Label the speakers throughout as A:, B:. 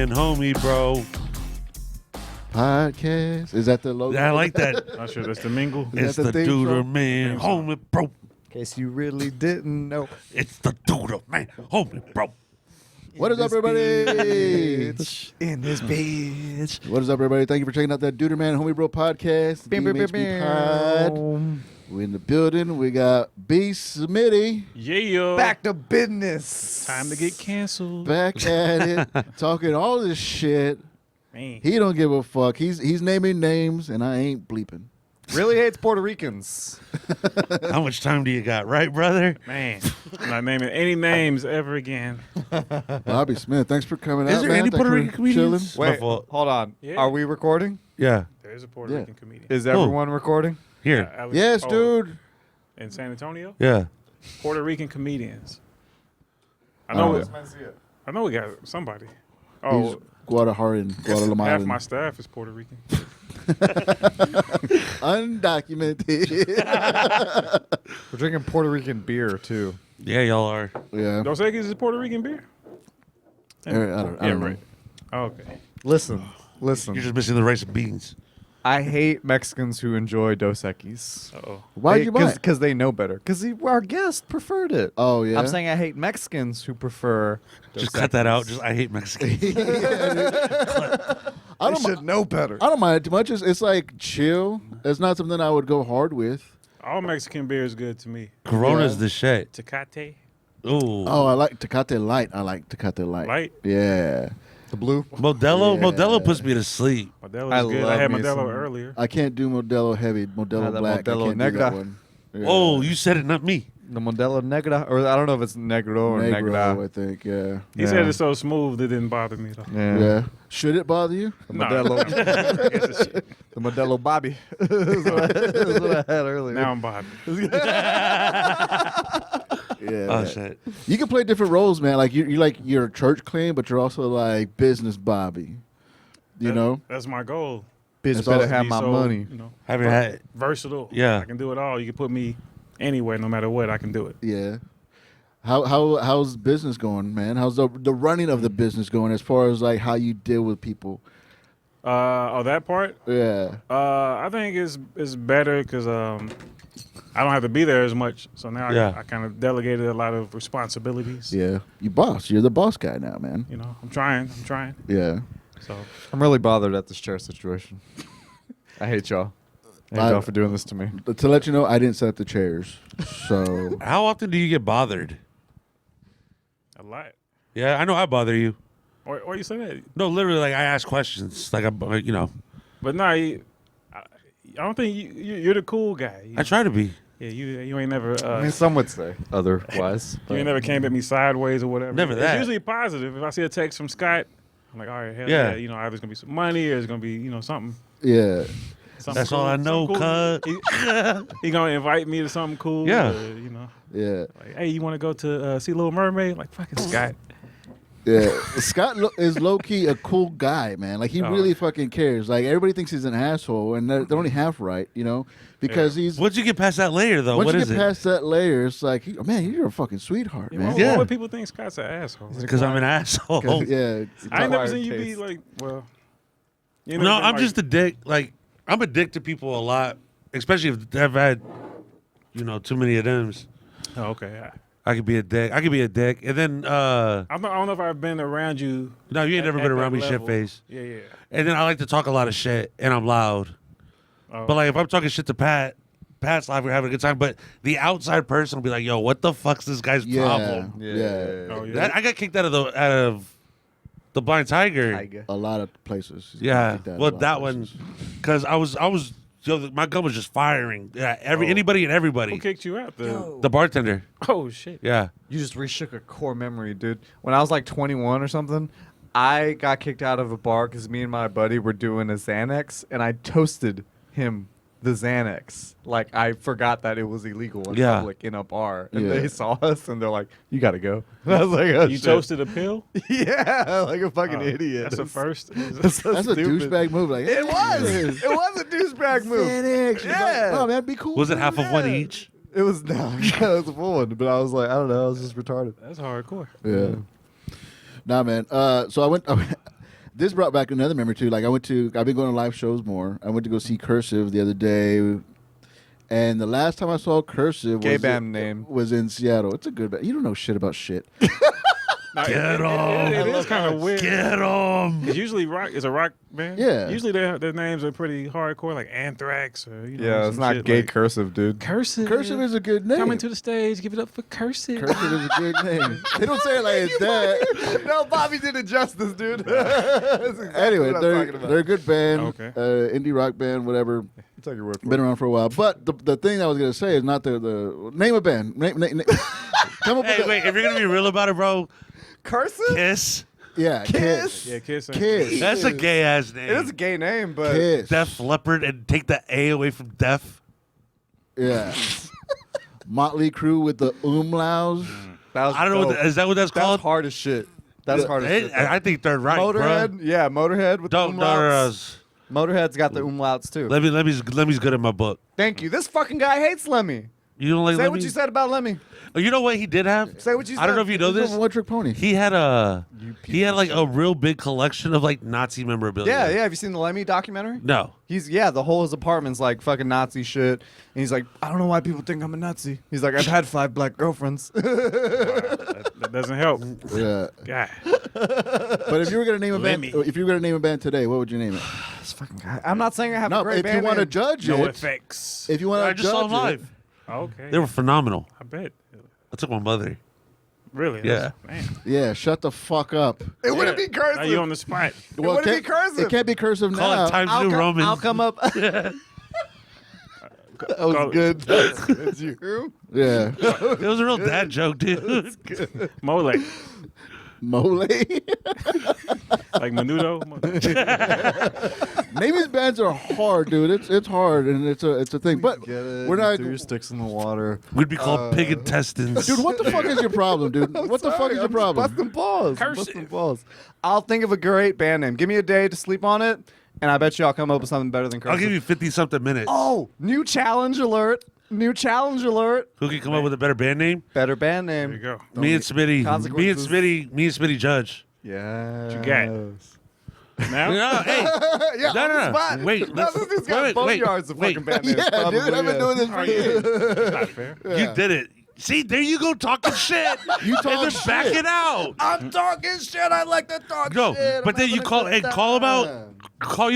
A: DuderManHomieBro
B: podcast. Is that the logo?
A: I like that.
C: Not sure that's the mingle.
A: It's
B: that
A: the
B: the theme song?
A: DuderManHomieBro.
D: In case you really didn't know.
A: It's the DuderManHomieBro.
B: What is up, everybody?
D: In this bitch.
B: What is up, everybody? Thank you for checking out that DuderManHomieBro podcast. DMHB pod. We in the building. We got B. Smitty
C: Yeah.
D: Back to business.
C: Time to get canceled.
B: back at it, talking all this shit.
C: Man.
B: He don't give a fuck. He's naming names, and I ain't bleeping.
D: Really hates Puerto Ricans.
A: How much time do you got, right, brother?
C: Man. I'm not naming any names ever again.
B: Bobby Smith, thanks for coming out.
A: Is there
B: man.
A: any
B: Thanks
A: Puerto
B: for
A: Rican comedians?
B: chilling.
A: My
D: Wait,
A: fault.
D: hold on.
C: Yeah.
D: Are we recording?
A: Yeah.
C: There's a Puerto
B: Yeah.
C: Rican comedian.
D: Is everyone recording?
A: Here.
C: Alex-
B: Yes,
C: oh,
B: dude.
C: In San Antonio?
A: Yeah.
C: Puerto Rican comedians. I
B: Oh,
C: know.
B: yeah.
C: I know we got somebody.
B: He's
C: Oh,
B: Guadalajara and
C: half my
B: Guatemala.
C: staff is Puerto Rican.
B: Undocumented.
D: We're drinking Puerto Rican beer, too.
A: Yeah, y'all are.
B: Yeah.
C: Dos Equis is Puerto Rican beer?
B: I don't know.
C: Oh, okay.
D: Listen.
A: You're just missing the rice and beans.
D: I hate Mexicans who enjoy Dos Equis.
C: Uh-oh.
B: Why'd you buy it?
D: Because they know better. Because our guest preferred it.
B: Oh, yeah?
D: I'm saying I hate Mexicans who prefer Dos
A: Just cut that
D: Equis.
A: out. Just I hate Mexicans.
B: I
D: They
B: don't,
D: should know better.
B: I don't mind it too much. It's like chill. It's not something I would go hard with.
C: All Mexican beer is good to me.
A: Corona's
B: Yeah.
A: the shit.
C: Tecate,
A: Ooh.
B: Oh, I like Tecate Light. I like Tecate Light.
C: light.
B: Yeah.
D: The blue.
A: Modelo?
B: Yeah.
A: Modelo puts me to sleep.
C: Modelo
D: I
C: is good. I
D: love
C: had
D: me
C: Modelo
D: some-
C: earlier.
B: I can't do Modelo Heavy, Modelo
D: the
B: Black.
D: Modelo
B: I can't do that
D: Negra.
B: one. Yeah.
A: Oh, you said it, not me.
D: The Modelo Negra. Or I don't know if it's Negro or
B: Negro,
D: Negra.
B: I think, yeah.
C: He said it's so smooth it didn't bother me though.
B: Yeah. Should it bother you?
D: The
C: Nah.
D: Modelo.
C: I guess it's shit.
D: The Modelo Bobby. That's what I had earlier.
C: Now I'm bothered.
B: Yeah.
A: Oh, shit.
B: You can play different roles, man. Like you're a church clean, but you're also like business Bobby. You know?
C: That's my goal.
D: Bitch
B: It's
D: better
B: also
D: have
C: Be
D: my
C: so,
D: money.
C: You know,
A: Have you had?
C: versatile.
A: Yeah.
C: I can do it all. You can put me anywhere, no matter what. I can do it.
B: Yeah. How's business going, man? How's the running of the business going as far as like how you deal with people?
C: That part.
B: Yeah.
C: I think it's better because I don't have to be there as much. So now
A: Yeah.
C: I kind of delegated a lot of responsibilities.
B: Yeah. You boss. You're the boss guy now, man.
C: You know, I'm trying.
B: Yeah.
C: So
D: I'm really bothered at this chair situation. I hate y'all. I hate y'all for doing this to me.
B: But to let you know, I didn't set the chairs. So
A: How often do you get bothered?
C: a lot.
A: Yeah, I know I bother you.
C: Or you say that?
A: No, literally, like I ask questions, like you know.
C: But no, I don't think you're the cool guy.
A: I try to be.
C: Yeah, you ain't never.
D: I mean, some would say otherwise.
C: You ain't never came at me sideways or whatever.
A: Never that.
C: It's usually positive. If I see a text from Scott, I'm like, all right, hell
A: Yeah.
C: yeah. You know, either it's gonna be some money or it's gonna be, you know, something.
B: yeah.
C: something
A: That's
C: cool,
A: all I know,
C: something cool. He gonna invite me to something cool.
A: Yeah.
C: You know,
B: Yeah.
C: like, hey, you want to go to see Little Mermaid? Like fucking Scott.
B: Yeah, Scott is low key a cool guy, man. Like he
C: Oh.
B: really fucking cares. Like everybody thinks he's an asshole, and they're only half right, you know, because he's.
A: Once you get past that layer, though,
B: Once
A: what
B: you
A: is
B: get
A: it?
B: past that layer, it's like, man, you're a fucking sweetheart,
C: Yeah,
B: man.
C: why,
A: Yeah.
C: why would people think Scott's an asshole?
A: Because I'm an asshole.
B: Yeah,
C: I ain't never
D: acquired
C: seen you be
D: taste.
C: like, well. you ain't
A: No,
C: never been
A: I'm
C: like-
A: just a dick. Like I'm a dick to people a lot, especially if I've had, you know, too many of them.
C: Oh, okay.
A: I could be a dick. And then
C: I don't know if I've been around you.
A: no, you ain't never
C: at
A: been
C: that
A: around me shit
C: level.
A: face.
C: Yeah.
A: And then I like to talk a lot of shit, and I'm loud.
C: Oh.
A: But like if I'm talking shit to Pat's live, we're having a good time. But the outside person will be like, "Yo, what the fuck's this guy's
B: yeah,
A: problem?"
B: yeah.
C: Oh, yeah.
A: That, I got kicked out of the Blind Tiger.
B: A lot of places.
A: Yeah,
B: A
A: well,
B: lot
A: that
B: of
A: one,
B: places.
A: because I was, yo, my gun was just firing. Yeah, anybody and
C: Who
A: everybody.
C: kicked you out?
A: The bartender.
C: Oh shit.
A: Yeah.
D: You just reshook a core memory, dude. When I was like 21 or something, I got kicked out of a bar because me and my buddy were doing a Xanax, and I toasted him the Xanax. Like, I forgot that it was illegal in
A: Yeah.
D: public in a bar. And
B: Yeah.
D: they saw us, and they're like, you got to go. I was like, oh,
C: You
D: shit.
C: toasted a pill?
D: Yeah, like a fucking
C: Oh,
D: idiot.
C: That's a first.
D: That's so
B: That's a
D: stupid.
B: douchebag move. Like
D: It was. It was a douchebag move.
B: Xanax.
D: Yeah.
B: Oh man, be cool.
A: Was it half of one
D: Yeah.
A: each?
D: It was no, it was a full one. But I was like, I don't know, I was just retarded.
C: That's hardcore.
B: Yeah. Nah, man. So this brought back another memory too. Like I've been going to live shows more. I went to go see Cursive the other day. And the last time I saw Cursive
D: Gay band name.
B: was in Seattle. It's a good band. You don't know shit about shit.
A: Get 'em.
C: It is kind of weird.
A: Get 'em.
C: It's usually rock. It's a rock band.
B: Yeah.
C: Usually their names are pretty hardcore, like Anthrax or
D: Yeah, it's
C: some
D: not
C: shit
D: gay
C: like
D: cursive, dude.
C: Cursive.
B: Cursive is a good name.
C: Coming to the stage. Give it up for Cursive.
B: Cursive is a good name. They don't say it like it's that.
D: No, Bobby did it justice, dude.
B: Anyway, they're a good band.
C: Okay.
B: Indie rock band, whatever.
D: Take your word for
B: Been around for a while. But the thing I was gonna say is not the name a band. Come up
A: Hey,
B: with
A: wait. If you're gonna be real about it, bro,
D: Cursive?
A: Kiss.
B: Yeah, Kiss.
C: Yeah, Kiss.
B: Kiss.
A: That's a gay ass name.
D: It is a gay name, but
B: Kiss.
A: Def Leppard and take the A away from deaf.
B: Yeah. Motley Crue with the umlauts.
D: that was
A: I don't know.
D: dope.
A: Is that what that's
D: That's
A: called?
D: hard as shit. That's hard as shit.
A: I think they're right,
D: Motorhead,
A: bro.
D: yeah, Motorhead with
A: Don't.
D: the umlauts. Motorhead's got the umlauts too.
A: Lemmy's good at my book.
D: Thank you. This fucking guy hates Lemmy.
A: You don't like
D: Say
A: Lemmy?
D: what you said about Lemmy.
A: Oh, you know what he did have?
D: Say what you said.
A: I don't know if you know this.
B: One Trick Pony.
A: He had like a real big collection of like Nazi memorabilia.
D: Yeah, yeah. Have you seen the Lemmy documentary?
A: No.
D: The whole his apartment's like fucking Nazi shit. And he's like, I don't know why people think I'm a Nazi. He's like, I've had 5 black girlfriends.
C: That doesn't help.
B: Yeah.
C: God.
B: But if you were gonna name a band,
C: Lemmy.
B: if you were gonna name a band today, what would you name it?
D: This fucking guy. I'm not saying I have a
B: No,
D: great
B: if
D: band
B: you want to
D: name.
B: judge
C: No
B: it,
C: effects.
B: if you want
A: I
B: to
A: just saw
B: judge
A: them live.
C: Okay.
A: They were phenomenal.
C: I bet.
A: I took my mother.
C: Really?
A: Yeah.
C: Man.
B: it, yeah, shut the fuck up.
D: It wouldn't be
C: Now
D: cursive.
C: you on the spot.
B: Well,
D: wouldn't
B: it
D: be cursive.
B: It can't be cursive
A: Call
B: now.
A: it Times New Roman.
D: I'll come up. That
C: Call
D: was
C: it-
D: good. That's you.
B: Yeah,
A: It was a real dad joke, dude.
C: Mole.
B: Mole.
C: Like Menudo.
B: Naming bands are hard, dude. It's hard and it's a thing. But we're not.
D: Threw your sticks in the water.
A: We'd be called pig intestines.
B: Dude, what the fuck is your problem, dude? What the fuck is your problem?
D: Busting balls.
C: Cursive.
D: Busting balls. I'll think of a great band name. Give me a day to sleep on it, and I bet you I'll come up with something better than cursive.
A: I'll give you 50-something minutes.
D: Oh, new challenge alert. New challenge alert.
A: Who can come up with a better band name?
D: Better band name.
C: There you go.
A: Me and Smitty.
D: Consequences.
A: Me and Smitty Judge.
D: Yeah.
C: you got? Now?
A: No, hey.
D: Yeah,
A: No,
D: on the
A: no, no.
D: spot.
A: Wait,
D: No, this dude's got boneyards of
A: wait.
D: fucking band names.
B: Yeah,
D: Probably,
B: dude, I've been doing this for years.
C: That's not fair.
A: You did it. See, there you go talking shit.
B: You talk
A: and then back
B: shit.
A: it out.
D: I'm talking shit. I like to talk
A: No,
D: shit.
A: but then you call you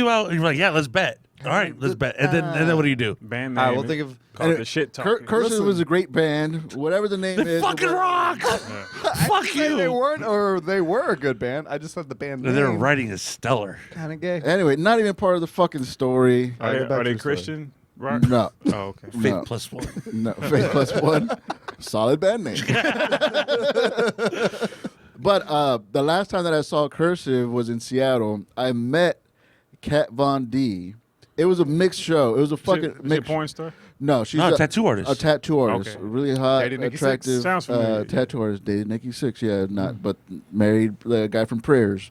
A: out, and you're like, yeah, let's bet. All right, let's bet. And then what do you do?
C: Band
D: All
C: name.
D: right, we'll think of.
C: Called the shit talk.
B: Cursive was a great band. Whatever the name
A: They
B: is.
A: fucking rock. Fuck
D: Say they
A: you.
D: weren't, or they were a good band. I just said the band name.
A: Their writing is stellar.
D: Kind of gay.
B: Anyway, not even part of the fucking story.
C: Are they,
D: Go back
C: are
D: to
C: they
D: the story.
C: Christian rock?
B: No.
C: Oh, okay.
A: Faith
B: No.
A: plus one.
B: No, Faith Plus One. Solid band name. But the last time that I saw Cursive was in Seattle. I met Kat Von D. It was a mixed show. It was a fucking
C: Is it a
B: mixed.
C: porn star?
B: No, she's
A: No,
B: a
A: tattoo artist.
B: A tattoo artist,
C: Okay.
B: really hot,
D: Dated Nikki
B: attractive,
D: Sixx?
C: Sounds familiar.
B: tattoo artist. Dated Nikki Sixx, yeah, not but married the guy from Prayers.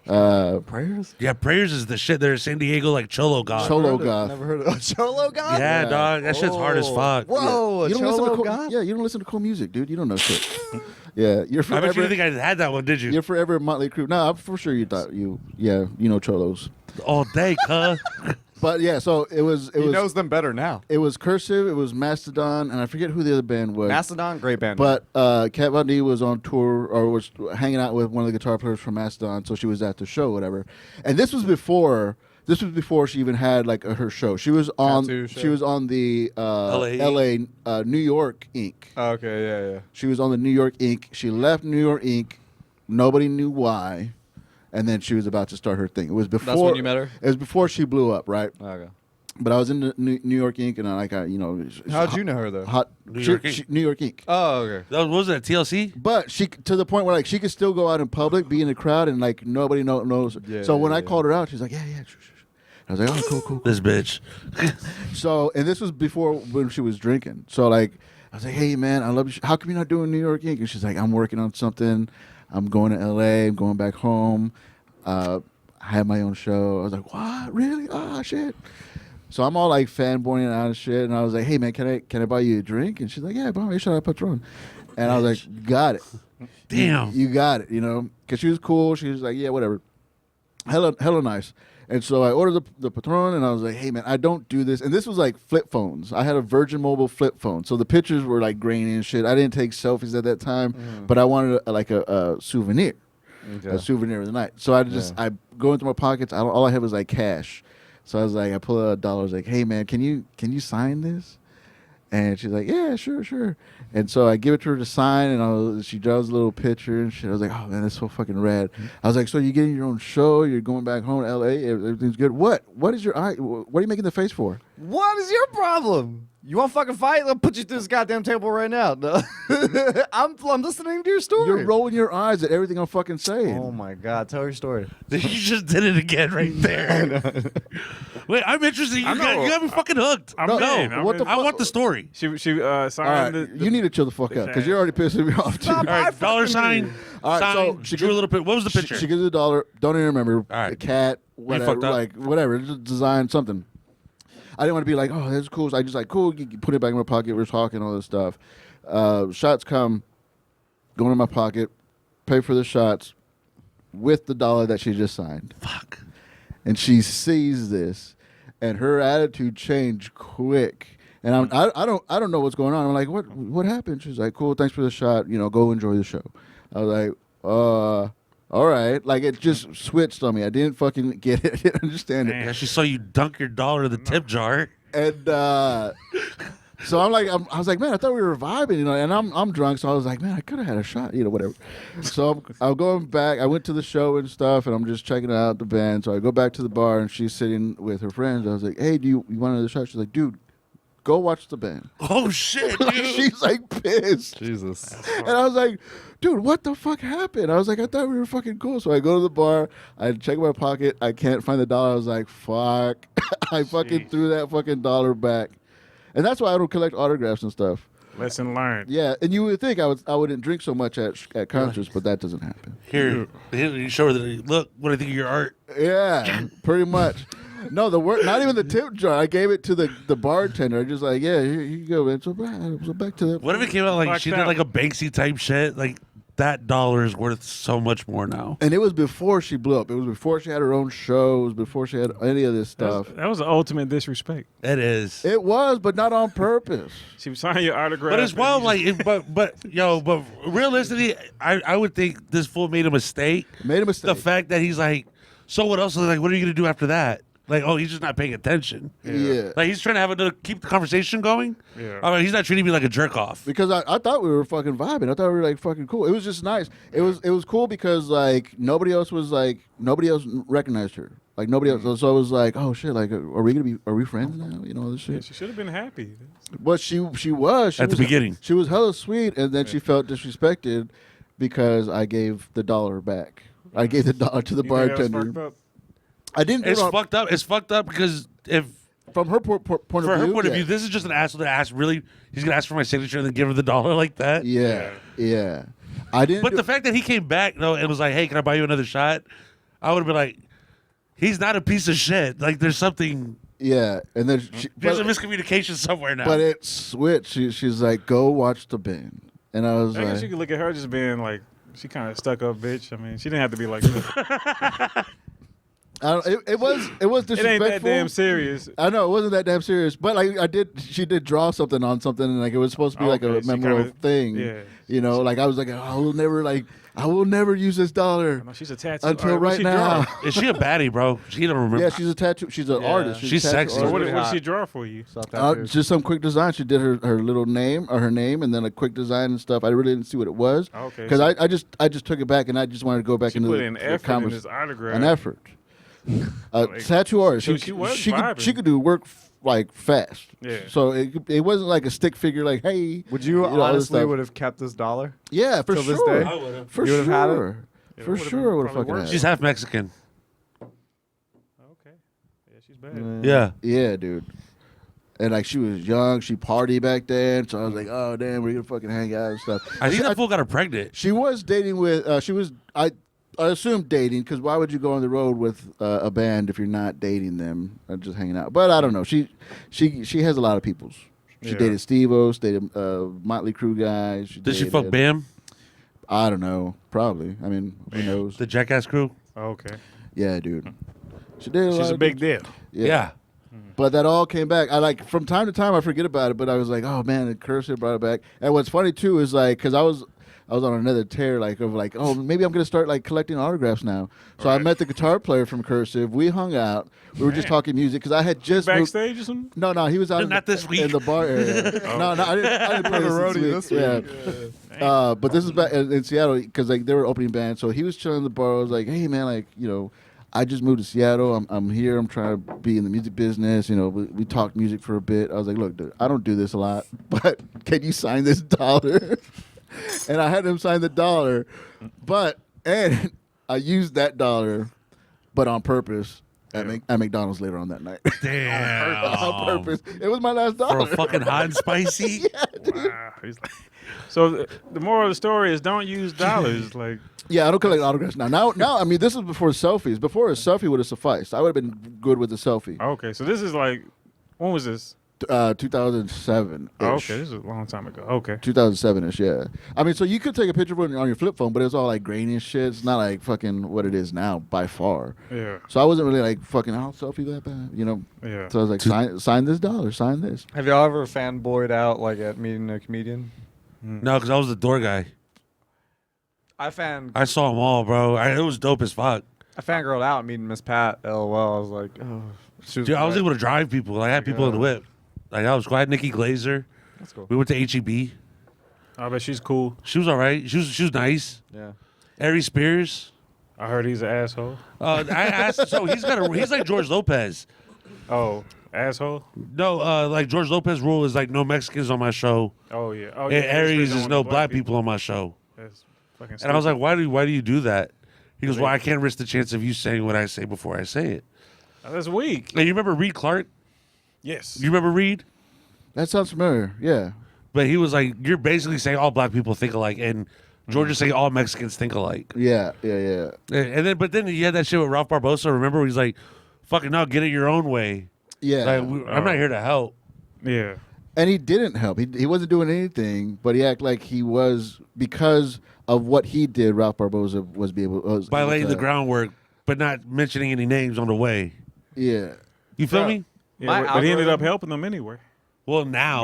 D: Prayers?
A: Yeah, Prayers is the shit. They're San Diego like Cholo God.
B: Cholo goth.
D: Never heard of Cholo God?
A: Yeah,
B: Yeah.
A: dog. That shit's hard as fuck.
D: Whoa,
B: You don't listen
D: Cholo
B: to cool,
D: God?
B: yeah, you don't listen to cool music, dude. You don't know shit. Yeah, you're
A: I bet you
B: forever.
A: didn't think I had that one, did you?
B: You're forever Motley Crue. No, I'm for sure you thought you. Yeah, you know Cholos.
A: All day, cuh.
B: But yeah, so it was.
D: He knows them better now.
B: It was Cursive. It was Mastodon, and I forget who the other band was.
D: Mastodon, great band.
B: But Kat Von D was on tour or was hanging out with one of the guitar players from Mastodon, so she was at the show, whatever. And this was before. This was before she even had like her show. She was on.
D: Tattoo show.
B: She was on the
A: LA.
B: New York Inc.
D: Okay, yeah.
B: She was on the New York Inc. She left New York Inc. Nobody knew why, and then she was about to start her thing. It was before.
D: That's when you met her?
B: It was before she blew up, right?
D: Okay.
B: But I was in the New York Inc. and
D: How'd you know her though?
B: Hot
A: New York Inc.
B: New York Inc.
D: Oh, okay.
A: What was that, TLC?
B: But she to the point where like she could still go out in public, be in the crowd, and like nobody knows.
D: Yeah,
B: so when
D: yeah,
B: I
D: yeah.
B: called her out, she's like, yeah. Sure. I was like, oh, cool.
A: This bitch.
B: So and this was before when she was drinking. So like I was like, hey man, I love you. How come you're not doing New York Inc? And she's like, I'm working on something. I'm going to LA. I'm going back home. I have my own show. I was like, what? Really? Oh shit. So I'm all like fanboying out and shit, and I was like, "Hey man, can I buy you a drink?" And she's like, "Yeah, buy me a shot of Patron." And I was like, "Got it,
A: Damn.
B: you got it," because she was cool. She was like, "Yeah, whatever." hella nice. And so I ordered the Patron, and I was like, hey, man, I don't do this. And this was like flip phones. I had a Virgin Mobile flip phone. So the pictures were like grainy and shit. I didn't take selfies at that time, but I wanted a souvenir. A souvenir of the night. So I go into my pockets. All I had was like cash. So I was like, I pull out $1. I was like, hey, man, can you sign this? And she's like, yeah, sure. And so I give it to her to sign, and she draws a little picture and shit. I was like, oh, man, that's so fucking rad. I was like, so you're getting your own show? You're going back home to L.A.? Everything's good. What is your eye? What are you making the face for?
D: What is your problem? You want to fucking fight? I'll put you through this goddamn table right now. No. I'm listening to your story.
B: You're rolling your eyes at everything I'm fucking saying.
D: Oh, my God. Tell your story.
A: You just did it again right there. Wait, I'm interested. You got me fucking hooked.
C: I'm
B: No,
C: in.
B: what the
A: I want the story.
C: She
B: All
C: signed
B: right,
C: the
B: you need to chill the fuck out because you're already pissing me off, too.
D: Stop.
A: All right, dollar sign.
B: All right,
A: sign.
B: so she
A: drew a little bit. What was the picture?
B: She gives you $1. Don't even remember.
A: All right.
B: The cat, whatever,
A: fucked up.
B: like whatever, just design something. I didn't want to be like, oh, that's cool. So I just like, cool. You put it back in my pocket. We're talking all this stuff. Shots come, go in my pocket, pay for the shots with the $1 that she just signed.
A: Fuck.
B: And she sees this, and her attitude changed quick. And I don't know what's going on. I'm like, what happened? She's like, cool, thanks for the shot. Go enjoy the show. I was like, all right. Like, it just switched on me. I didn't fucking get it. I didn't understand it.
A: Yeah, she saw you dunk your $1 in the tip jar.
B: And so I was like, man, I thought we were vibing, and I'm drunk, so I was like, man, I could have had a shot, whatever. So I'm going back. I went to the show and stuff, and I'm just checking out the band. So I go back to the bar, and she's sitting with her friends. I was like, hey, do you want another shot? She's like, dude, go watch the band.
A: Oh, shit,
B: Like,
A: dude.
B: she's like pissed.
D: Jesus.
B: And I was like, dude, what the fuck happened? I was like, I thought we were fucking cool. So I go to the bar. I check my pocket. I can't find the $1. I was like, fuck. I fucking threw that fucking $1 back. And that's why I don't collect autographs and stuff.
C: lesson learned.
B: Yeah, and you would think I wouldn't drink so much at concerts, but that doesn't happen.
A: Here, you show her that. Look, what I think of your art.
B: Yeah, pretty much. No, not even the tip jar. I gave it to the bartender. I just like, yeah, here you go, man. So back to that.
A: What if it came out like she did
C: out.
A: like a Banksy type shit? Like that $1 is worth so much more now.
B: And it was before she blew up. It was before she had her own show. It was before she had any of this stuff.
C: That was the ultimate disrespect.
A: It is.
B: It was, but not on purpose.
C: She was signing your autograph.
A: But as well, like, but realistically, I would think this fool made a mistake.
B: Made a mistake.
A: The fact that he's like, so what else? Like, what are you gonna do after that? Like, oh, he's just not paying attention.
B: Yeah.
A: Like he's trying to keep the conversation going.
C: Yeah.
A: I mean, he's not treating me like a jerk off.
B: Because I thought we were fucking vibing. I thought we were like fucking cool. It was just nice. It was cool because like nobody else recognized her. Like nobody else. So I was like, oh shit. Like, are we friends now? You know this
C: Yeah,
B: shit.
C: she should have been happy.
B: But she was
A: At the beginning.
B: She was hella sweet, and then she felt disrespected because I gave the $1 back. I gave the $1 to the
C: You think that was
B: bartender.
C: fucked up?
B: I didn't.
A: It's
B: do it on-
A: fucked up. It's fucked up because if
B: from her point of
A: for
B: view.
A: her point of
B: yeah.
A: view, this is just an asshole that asked. Really, he's gonna ask for my signature and then give her the $1 like that.
B: Yeah. I didn't.
A: But the fact that he came back though and was like, "Hey, can I buy you another shot?" I would have been like, "He's not a piece of shit. Like, there's something.
B: Yeah, and then
A: There's a miscommunication somewhere now."
B: But it switched. She's like, "Go watch the band," and I was
C: I guess
B: like,
C: you could look at her just being like, she kind of stuck up bitch. I mean, she didn't have to be like that.
B: it was
C: It ain't
B: disrespectful.
C: that damn serious.
B: I know it wasn't that damn serious, but like she did draw something on something, and like it was supposed to be like
C: Okay,
B: a
C: she
B: memorable
C: kinda-
B: thing.
C: yeah.
B: You know, like I was like, I will never use this $1
C: No, she's a tattoo
B: until
C: artist. What
B: right
C: she
B: now.
C: draw?
A: Is she a baddie, bro? She don't remember.
B: Yeah, she's a tattoo. She's an artist.
A: She's
B: a tattoo
A: sexy.
C: So what,
B: artist.
C: what did she draw for you?
B: Just some quick design. She did her little name or her name, and then a quick design and stuff. I really didn't see what it was.
C: Okay.
B: Because I just took it back, and I just wanted to go back
C: She
B: into
C: put
B: the,
C: in
B: the
C: effort in
B: convers-
C: this autograph.
B: an effort.
C: Like,
B: Tattoo artist.
C: so she was vibing.
B: she could do work like fast.
C: Yeah.
B: So it wasn't like a stick figure. Like, hey,
D: Would you
B: all this
D: honestly
B: stuff.
D: would have kept this $1?
B: Yeah, for
D: till this
B: sure.
D: day?
A: I would've.
B: For
D: You would've
B: sure.
D: had it?
C: Yeah,
B: For
C: would've
B: sure, would have
C: probably
B: fucking
C: worked.
B: had
A: She's
B: it.
A: half Mexican.
C: Okay. Yeah, she's bad.
A: Yeah.
B: Yeah, dude. And like she was young, she partied back then. So I was like, oh damn, we're gonna fucking hang out and stuff.
A: I think that fool got her pregnant.
B: She was dating with. I assumed dating because why would you go on the road with a band if you're not dating them or just hanging out? But I don't know. She has a lot of peoples. She
C: Yeah.
B: dated Steve-O, dated Motley Crue guys.
A: Did she fuck Bam?
B: I don't know. Probably. I mean, who knows?
A: The Jackass crew?
C: Okay.
B: Yeah, dude. She did.
C: She's a big deal.
A: Yeah.
B: But that all came back. I like from time to time I forget about it, but I was like, oh man, the Cursive brought it back. And what's funny too is like, because I was on another tear, like of like, oh, maybe I'm gonna start like collecting autographs now. So I met the guitar player from Cursive. We hung out. We were just talking music because I had just
C: Backstage or something?
B: No, he was out
A: Not this week.
B: in the bar area. No, I didn't play this week. Yeah. But this is back in Seattle because like they were opening band. So he was chilling in the bar. I was like, hey man, like I just moved to Seattle. I'm here. I'm trying to be in the music business. We talked music for a bit. I was like, look, dude, I don't do this a lot, but can you sign this $1? And I had him sign the $1, and I used that $1, but on purpose at McDonald's later on that night.
A: Damn.
B: On purpose. It was my last $1.
A: For a fucking hot and spicy?
B: Yeah, dude.
C: Wow. He's like, so the moral of the story is don't use dollars. Like,
B: Yeah, I don't collect autographs now. Now, I mean, this is before selfies. Before a selfie would have sufficed. I would have been good with a selfie.
C: okay, so this is like, when was this?
B: 2007.
C: Okay, this is a long time ago. Okay.
B: 2007-ish, yeah. I mean, so you could take a picture of it on your flip phone, but it was all like grainy and shit. It's not like fucking what it is now by far.
C: Yeah.
B: So I wasn't really like fucking, I'll selfie that bad,
C: Yeah.
B: So I was like, sign this $1, sign this.
D: Have y'all ever fanboyed out like at meeting a comedian?
A: No, because I was the door guy.
D: I
A: saw them all, bro. It was dope as fuck.
D: fangirled out meeting Miss Pat. LOL. I was like, oh.
A: Dude, I was able to drive people. Like, I had people in the whip. Like, I was quiet. Nikki Glazer.
D: That's cool.
A: We went to HEB.
C: I bet she's cool.
A: She was all right. She was nice.
D: Yeah.
A: Ari Spears.
C: I heard he's an asshole.
A: I asked. So he's like George Lopez.
C: Oh, asshole?
A: No, like George Lopez rule is like no Mexicans on my show.
C: Oh, yeah. Oh,
A: And
C: yeah.
A: Aries
C: Don't
A: is
C: want
A: no
C: the
A: black people on my show.
C: That's fucking
A: And I was
C: stupid.
A: like, why do you do that? He goes, well, I can't risk the chance of you saying what I say before I say it.
C: That's weak.
A: And you remember Reed Clark?
C: Yes.
A: You remember Reed?
B: That sounds familiar, yeah.
A: But he was like, you're basically saying all black people think alike, and George is saying all Mexicans think alike.
B: Yeah.
A: But then you had that shit with Ralph Barbosa. Remember, he's like, fucking no, get it your own way.
B: Yeah.
A: Like, I'm not here to help.
C: Yeah.
B: And he didn't help. He wasn't doing anything, but he acted like he was because of what he did. Ralph Barbosa was
A: By
B: able
A: laying
B: to-
A: the groundwork, but not mentioning any names on the way.
B: Yeah.
A: You feel
D: Bro.
A: me?
C: Yeah, but he ended up helping them anyway.
A: Well, now.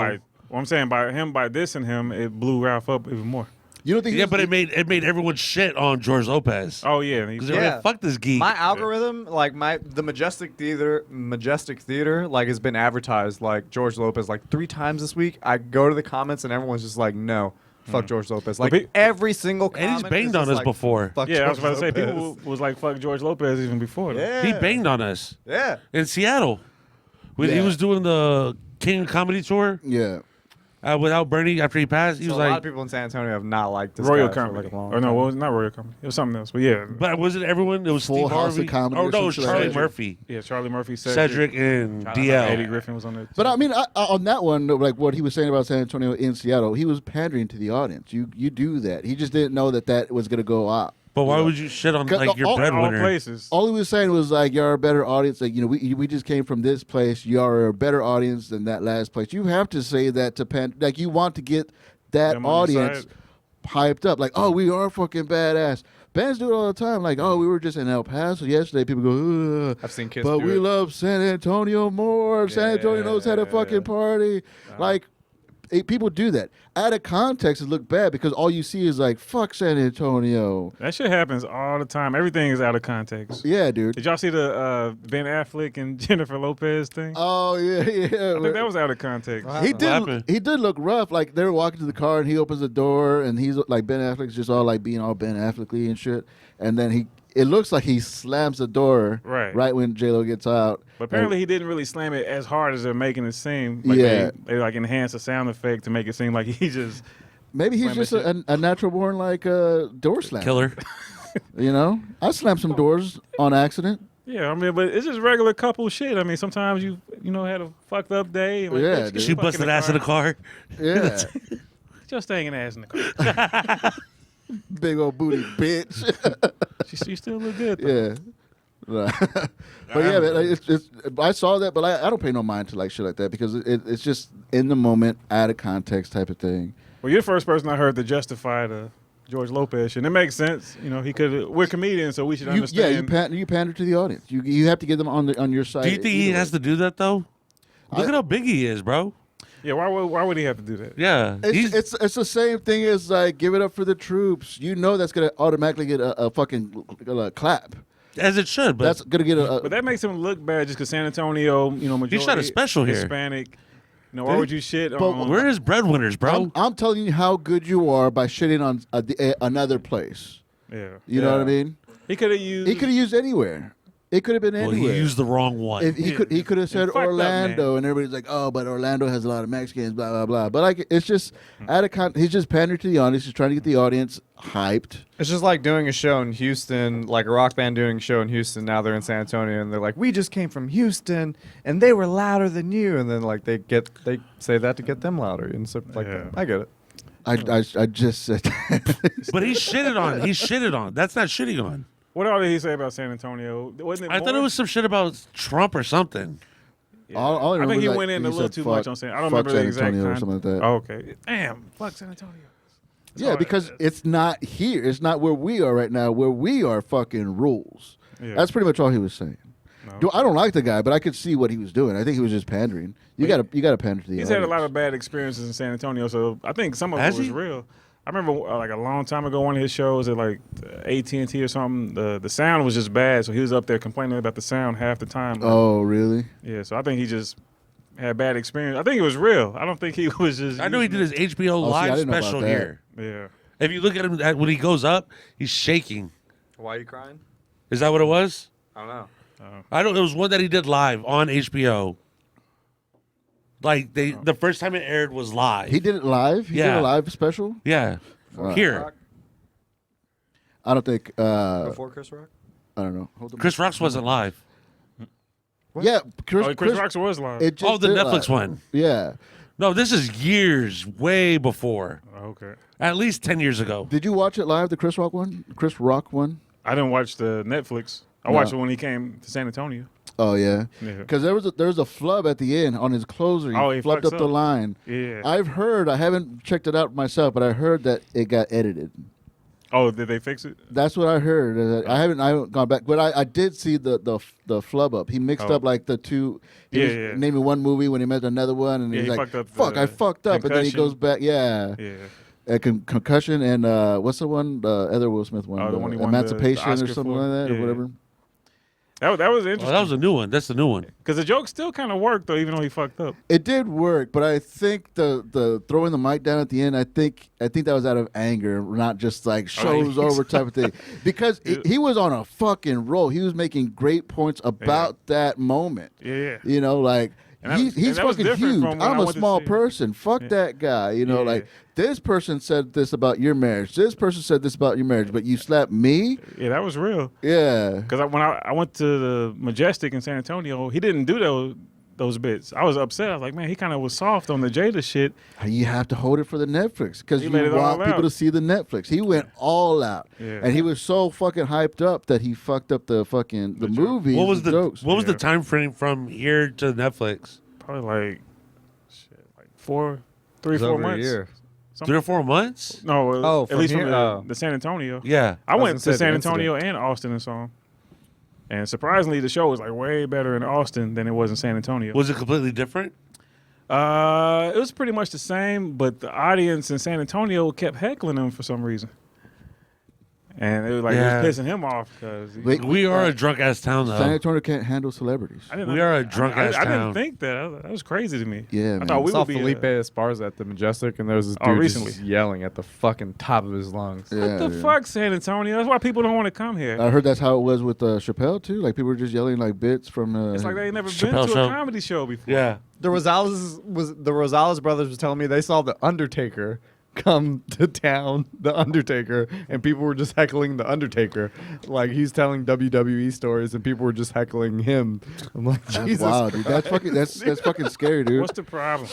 C: Well, I'm saying by dissing him, it blew Ralph up even more.
B: You don't think?
A: Yeah, but it made everyone shit on George Lopez.
C: Oh yeah, and
A: Because
C: he,
A: they're
D: Yeah.
A: like, fuck this geek.
D: My algorithm, like the Majestic Theater, like has been advertised like George Lopez like 3 times this week. I go to the comments and everyone's just like, no, fuck George Lopez. Like
C: But
D: every single
A: And he's
D: comment
A: banged
D: is
A: on
D: just
A: us
D: like,
A: before.
D: Fuck
C: yeah, I was
D: George
C: about to say
D: Lopez.
C: people was like fuck George Lopez even before. That.
D: Yeah,
A: He banged on us
D: Yeah,
A: in Seattle. When he
B: Yeah.
A: was doing the King Comedy Tour
B: Yeah.
A: without Bernie after he passed. He
D: so
A: was
D: a lot
A: like,
D: of people in San Antonio have not liked this
C: Royal
D: guy for,
C: Comedy.
D: like, a long
C: Or no,
D: time.
C: well, it was not Royal Comedy. It was something else. But yeah,
A: but was it everyone? It was
B: Full
A: Steve
B: House of
A: Harvey.
B: Comedy
A: Oh
B: or
A: no, it
B: some
A: was
B: shit like
A: Charlie
B: that.
A: Murphy,
C: yeah, Charlie Murphy,
A: Cedric, and
C: Eddie
A: DL.
C: Griffin was on there.
B: But I mean, on that one, like what he was saying about San Antonio in Seattle, he was pandering to the audience. You do that. He just didn't know that was going to go out.
A: But why would you shit on like your
B: all-
C: all
A: breadwinner?
C: places.
B: All he was saying was like, "You're a better audience. Like, we just came from this place. You're a better audience than that last place." You have to say that to like you want to get that
C: Them on your
B: audience
C: side.
B: hyped up. Like, "Oh, we are fucking badass." Bands do it all the time. Like, "Oh, we were just in El Paso yesterday." People go, "Ugh."
D: I've seen kids
B: But
D: do
B: we
D: it.
B: love San Antonio more. San Antonio knows how to fucking party. Like, people do that. Out of context, it look bad because all you see is like, fuck San Antonio.
C: That shit happens all the time. Everything is out of context.
B: Yeah, dude.
C: Did y'all see the Ben Affleck and Jennifer Lopez thing?
B: Oh, yeah.
C: I think that was out of context.
B: He
A: What happened?
B: did look rough. Like, they were walking to the car and he opens the door and he's like, Ben Affleck's just all like being all Ben Affleck-y and shit. And then it looks like he slams the door
C: Right.
B: when J-Lo gets out.
C: But apparently he didn't really slam it as hard as they're making it seem. Like
B: Yeah.
C: they like enhance the sound effect to make it seem like he just.
B: Maybe he's
C: Slam
B: just
C: that
B: a natural born like door slam.
A: Killer.
B: You know? I slammed some doors on accident.
C: Yeah, I mean, but it's just regular couple shit. I mean, sometimes you had a fucked up day. And like,
B: Yeah,
C: bitch,
B: dude.
C: get
A: She
C: the fuck
A: busted ass in the car.
B: Yeah.
C: Just staying ass in the car.
B: Big old booty bitch.
C: she still look good. Though.
B: Yeah. But yeah, man, it's I saw that, but I don't pay no mind to like shit like that because it's just in the moment, out of context type of thing.
C: Well, you're the first person I heard to justify the George Lopez shit. And it makes sense. You know, he could. We're comedians, so we should understand.
B: You pander to the audience. You have to get them on your side.
A: Do you think he has to do that though? Look at how big he is, bro.
C: Yeah, why would he have to do that?
A: Yeah,
B: it's the same thing as like give it up for the troops. You know that's gonna automatically get a fucking clap.
A: as it should. But
B: That's gonna get a.
C: But that makes him look bad just because San Antonio, you know, majority
A: he shot a special here.
C: Hispanic. You know, why would you shit
B: But
C: on?
A: We're his breadwinners, bro.
B: I'm telling you how good you are by shitting on another place.
C: Yeah.
B: You know what I mean?
C: He could have used.
B: He could have used anywhere. It could have been
A: Well,
B: anywhere.
A: he used the wrong one.
B: If he could have said
C: fucked up,
B: Orlando,
C: man.
B: and everybody's like, "Oh, but Orlando has a lot of Mexicans." Blah blah blah. But like, it's just he's just pandering to the audience. He's trying to get the audience hyped.
D: It's just like doing a show in Houston, like a rock band doing a show in Houston. Now they're in San Antonio, and they're like, "We just came from Houston, and they were louder than you." And then like they say that to get them louder, and so like
C: Yeah.
D: I get it.
B: I just said.
A: But he shitted on. He shitted on. That's not shitting on.
C: What all did he say about San Antonio? Wasn't it
A: I thought it
C: more?
A: was some shit about Trump or something.
C: Yeah.
B: All I
C: I think
B: remember
C: he
B: is, like,
C: went in a
B: he
C: little
B: said,
C: too
B: "Fuck-
C: much on San. I don't
B: fuck
C: remember
B: San
C: the exact
B: Antonio or
C: time.
B: something like that.
C: Oh, okay. Damn. Fuck San Antonio. That's
B: Yeah,
C: all
B: because
C: that is.
B: it's not here. It's not where we are right now. Where we are fucking rules.
C: Yeah.
B: That's pretty much all he was saying.
C: No.
B: I don't like the guy, but I could see what he was doing. I think he was just pandering. You got to pander to the
C: He's
B: audience.
C: had a lot of bad experiences in San Antonio, so I think some of
A: Has
C: it was
A: he?
C: real. I remember like a long time ago, one of his shows at like AT&T or something. The sound was just bad, so he was up there complaining about the sound half the time.
B: Oh, really?
C: Yeah, so I think he just had bad experience. I think it was real. I don't think he was just.
A: I know he did his HBO
B: see, I
A: live
B: didn't know about
A: special
B: that.
A: here.
C: Yeah.
A: If you look at him when he goes up, he's shaking.
D: Why are you crying?
A: Is that what it was?
D: I don't know.
A: I don't. It was one that he did live on HBO. Like the first time it aired was live.
B: He did it live. He did
A: Yeah.
B: a live special.
A: Yeah. Here,
B: I don't think.
D: Before Chris Rock.
B: I don't know. Hold on.
A: Chris Rock's wasn't live.
B: Yeah,
C: Chris Rock's was live.
B: It just
A: Oh, the
B: did
A: Netflix
B: live.
A: one.
B: Yeah.
A: No, this is years, way before.
C: Okay.
A: At least 10 years ago.
B: Did you watch it live? The Chris Rock one. Chris Rock one.
C: I didn't watch the Netflix. I
B: No.
C: watched it when he came to San Antonio.
B: Oh yeah.
C: Yeah.
B: Because there was a flub at the end on his closer. He
C: Oh, he
B: flubbed
C: fucks
B: up the
C: up.
B: line.
C: Yeah.
B: I've heard. I haven't checked it out myself, but I heard that it got edited.
C: Oh, did they fix it?
B: That's what I heard. I haven't gone back, but I did see the flub up. He mixed
C: Oh.
B: up like the two. He was
C: Yeah.
B: naming one movie when he met another one, and
C: Yeah,
B: he's
C: he
B: like,
C: fucked up
B: "Fuck,
C: the
B: I fucked up," and then he
C: concussion.
B: goes back. Yeah,
C: Yeah.
B: concussion and what's the one? The other Will Smith one,
C: Oh, the one he won
B: Emancipation
C: the
B: or
C: Oscar
B: something
C: for?
B: like that, or
C: Yeah.
B: whatever.
C: That was
A: Oh,
C: interesting.
A: that was a new one. That's the new one.
C: Because the joke still kind of worked though, even though he fucked up.
B: It did work, but I think the throwing the mic down at the end, I think that was out of anger, not just like show's over type of thing. Because he was on a fucking roll. He was making great points about that moment.
C: Yeah.
B: You know, like
C: And that
B: he's
C: was- and that was
B: fucking
C: different
B: huge.
C: from when I
B: I'm a
C: went to
B: small
C: see-
B: person. Fuck that guy. You know,
C: Yeah.
B: like this person said this about your marriage. This person said this about your marriage, but you slapped me.
C: Yeah, that was real.
B: Yeah.
C: Because when I went to the Majestic in San Antonio, he didn't do those bits. I was upset. I was like, man, he kind of was soft on the Jada shit.
B: You have to hold it for the Netflix because
C: He
B: you
C: laid it all
B: want people
C: out.
B: to see the Netflix. He went all out,
C: Yeah.
B: and he was so fucking hyped up that he fucked up the movie.
A: What was the
B: jokes?
A: what was the
C: Yeah.
A: time frame from here to Netflix?
C: Probably like 3,
D: It's
C: 4
D: over a
C: months.
D: year.
A: 3 or 4 months?
C: No,
D: Oh,
C: at
D: from
C: least
D: here?
C: from
D: Oh.
C: the San Antonio.
A: Yeah.
C: I
D: was
C: went
D: gonna
C: to
D: say
C: San
D: the
C: Antonio and Austin and saw him. And surprisingly, the show was like way better in Austin than it was in San Antonio.
A: Was it completely different?
C: It was pretty much the same, but the audience in San Antonio kept heckling him for some reason. And it was like
A: Yeah.
C: it was pissing him off because
B: Wait,
A: We are a drunk ass town
B: San
A: though.
B: Antonio can't handle celebrities.
A: We are a drunk-ass
C: I
A: town.
C: didn't think that. That was crazy to me.
B: Yeah,
C: I
B: man.
C: thought we
D: I saw
C: would be.
D: Felipe Esparza at the Majestic, and there was this
C: Oh,
D: dude
C: recently.
D: just yelling at the fucking top of his lungs.
B: Yeah,
C: What the
B: yeah.
C: fuck, San Antonio? That's why people don't want to come here.
B: I heard that's how it was with Chappelle too. Like people were just yelling like bits from.
C: It's like they ain't never been
A: Chappelle
C: to
A: show.
C: a comedy show before.
A: Yeah.
D: The Rosales brothers was telling me they saw the Undertaker come to town, the Undertaker, and people were just heckling the Undertaker, like he's telling WWE stories, and people were just heckling him. I'm like,
B: That's
D: Jesus,
B: wild, dude. That's fucking. That's fucking scary, dude.
C: What's the problem?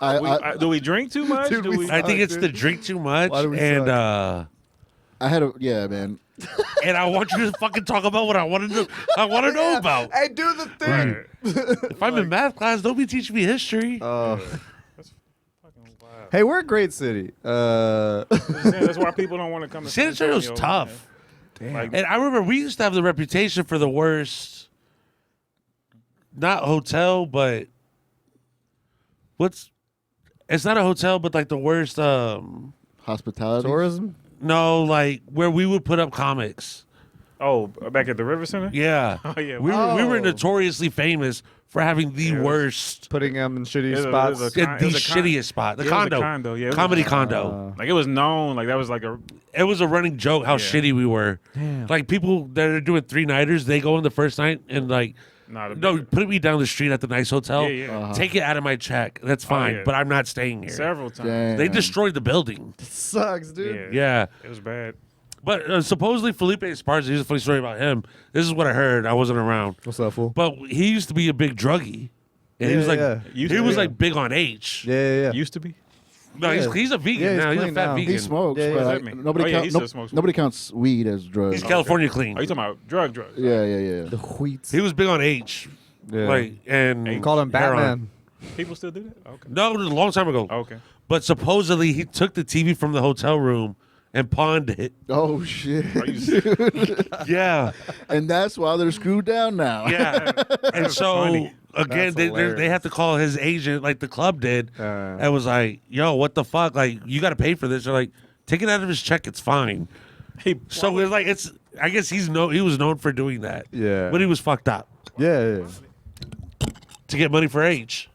B: I
C: Do we drink too much?
D: Dude,
C: Do
D: we
C: we,
A: I think
D: Suck,
A: it's
D: dude.
A: the drink too much
D: Why do we
A: and
D: suck?
B: had a man.
A: and I want you to fucking talk about what I want to know. I want to know about.
D: Hey, do the thing.
C: Right.
A: If I'm in math class, don't be teaching me history.
C: That's fucking
D: Hey, we're a great city.
C: That's why people don't want to come to
A: San Antonio's
C: Antonio,
A: tough.
C: man. Like,
A: And I remember we used to have the reputation for the worst, not hotel, but it's not a hotel, but like the worst,
B: Hospitality.
D: Tourism.
A: no, like where we would put up comics.
C: oh, back at the River Center?
A: Yeah.
C: Oh, yeah.
A: We were
D: Oh.
A: notoriously famous for having the
C: Yeah.
A: worst,
D: Putting them in shitty
C: It was-
D: spots.
C: it was a-
A: the
C: it was a
A: shittiest spot. The
C: Yeah, it was a
A: condo.
C: condo, yeah, it was
A: Comedy
C: a-
A: condo.
C: Like, it was known. Like, that was like a...
A: It was a running joke how
C: Yeah.
A: shitty we were.
D: Damn.
A: Like people that are doing 3-nighters, they go in the first night and like,
C: Nah,
A: no, put me down the street at the nice hotel.
C: Yeah, yeah.
B: Uh-huh.
A: Take it out of my check. That's fine,
C: yeah.
A: but I'm not staying here.
C: Several times.
B: Damn.
A: They destroyed the building.
D: Sucks, dude.
C: Yeah.
A: Yeah.
C: It was bad.
A: But supposedly Felipe Esparza, here's a funny story about him. This is what I heard. I wasn't around.
D: What's up, fool?
A: But he used to be a big druggie. And he was like
D: Yeah.
C: Used
A: he
C: to
A: was
C: be.
A: like big on H.
D: Yeah.
C: Used to be.
A: No,
D: Yeah.
A: he's a vegan
D: Yeah, he's
A: now. He's a
D: clean
A: fat
D: now.
A: vegan.
B: He smokes,
D: Yeah, yeah.
B: but
C: What does that mean?
B: nobody
C: Oh, yeah, he
B: counts.
C: still smokes weed.
B: Nobody counts weed as drugs.
A: He's California clean.
C: Are you talking about drugs?
B: Yeah.
D: The wheats.
A: He was big on H.
D: Yeah.
A: Like and
C: Hey,
D: Call him
A: heroin.
D: Batman.
C: People still do that? Okay.
A: No, it was a long time ago.
C: Okay.
A: But supposedly he took the TV from the hotel room and pawned it.
B: Oh shit!
C: Are you
A: Yeah.
B: And that's why they're screwed down now.
A: Yeah. And so
C: funny.
A: again,
D: That's
A: they
D: hilarious.
A: have to call his agent, like the club did,
D: Uh.
A: and was like, "Yo, what the fuck? Like, you got to pay for this." They're like, "Take it out of his check. It's fine."
C: He,
A: So it's like I guess he was known for doing that.
D: Yeah.
A: But he was fucked up
D: Yeah.
A: to get money for H.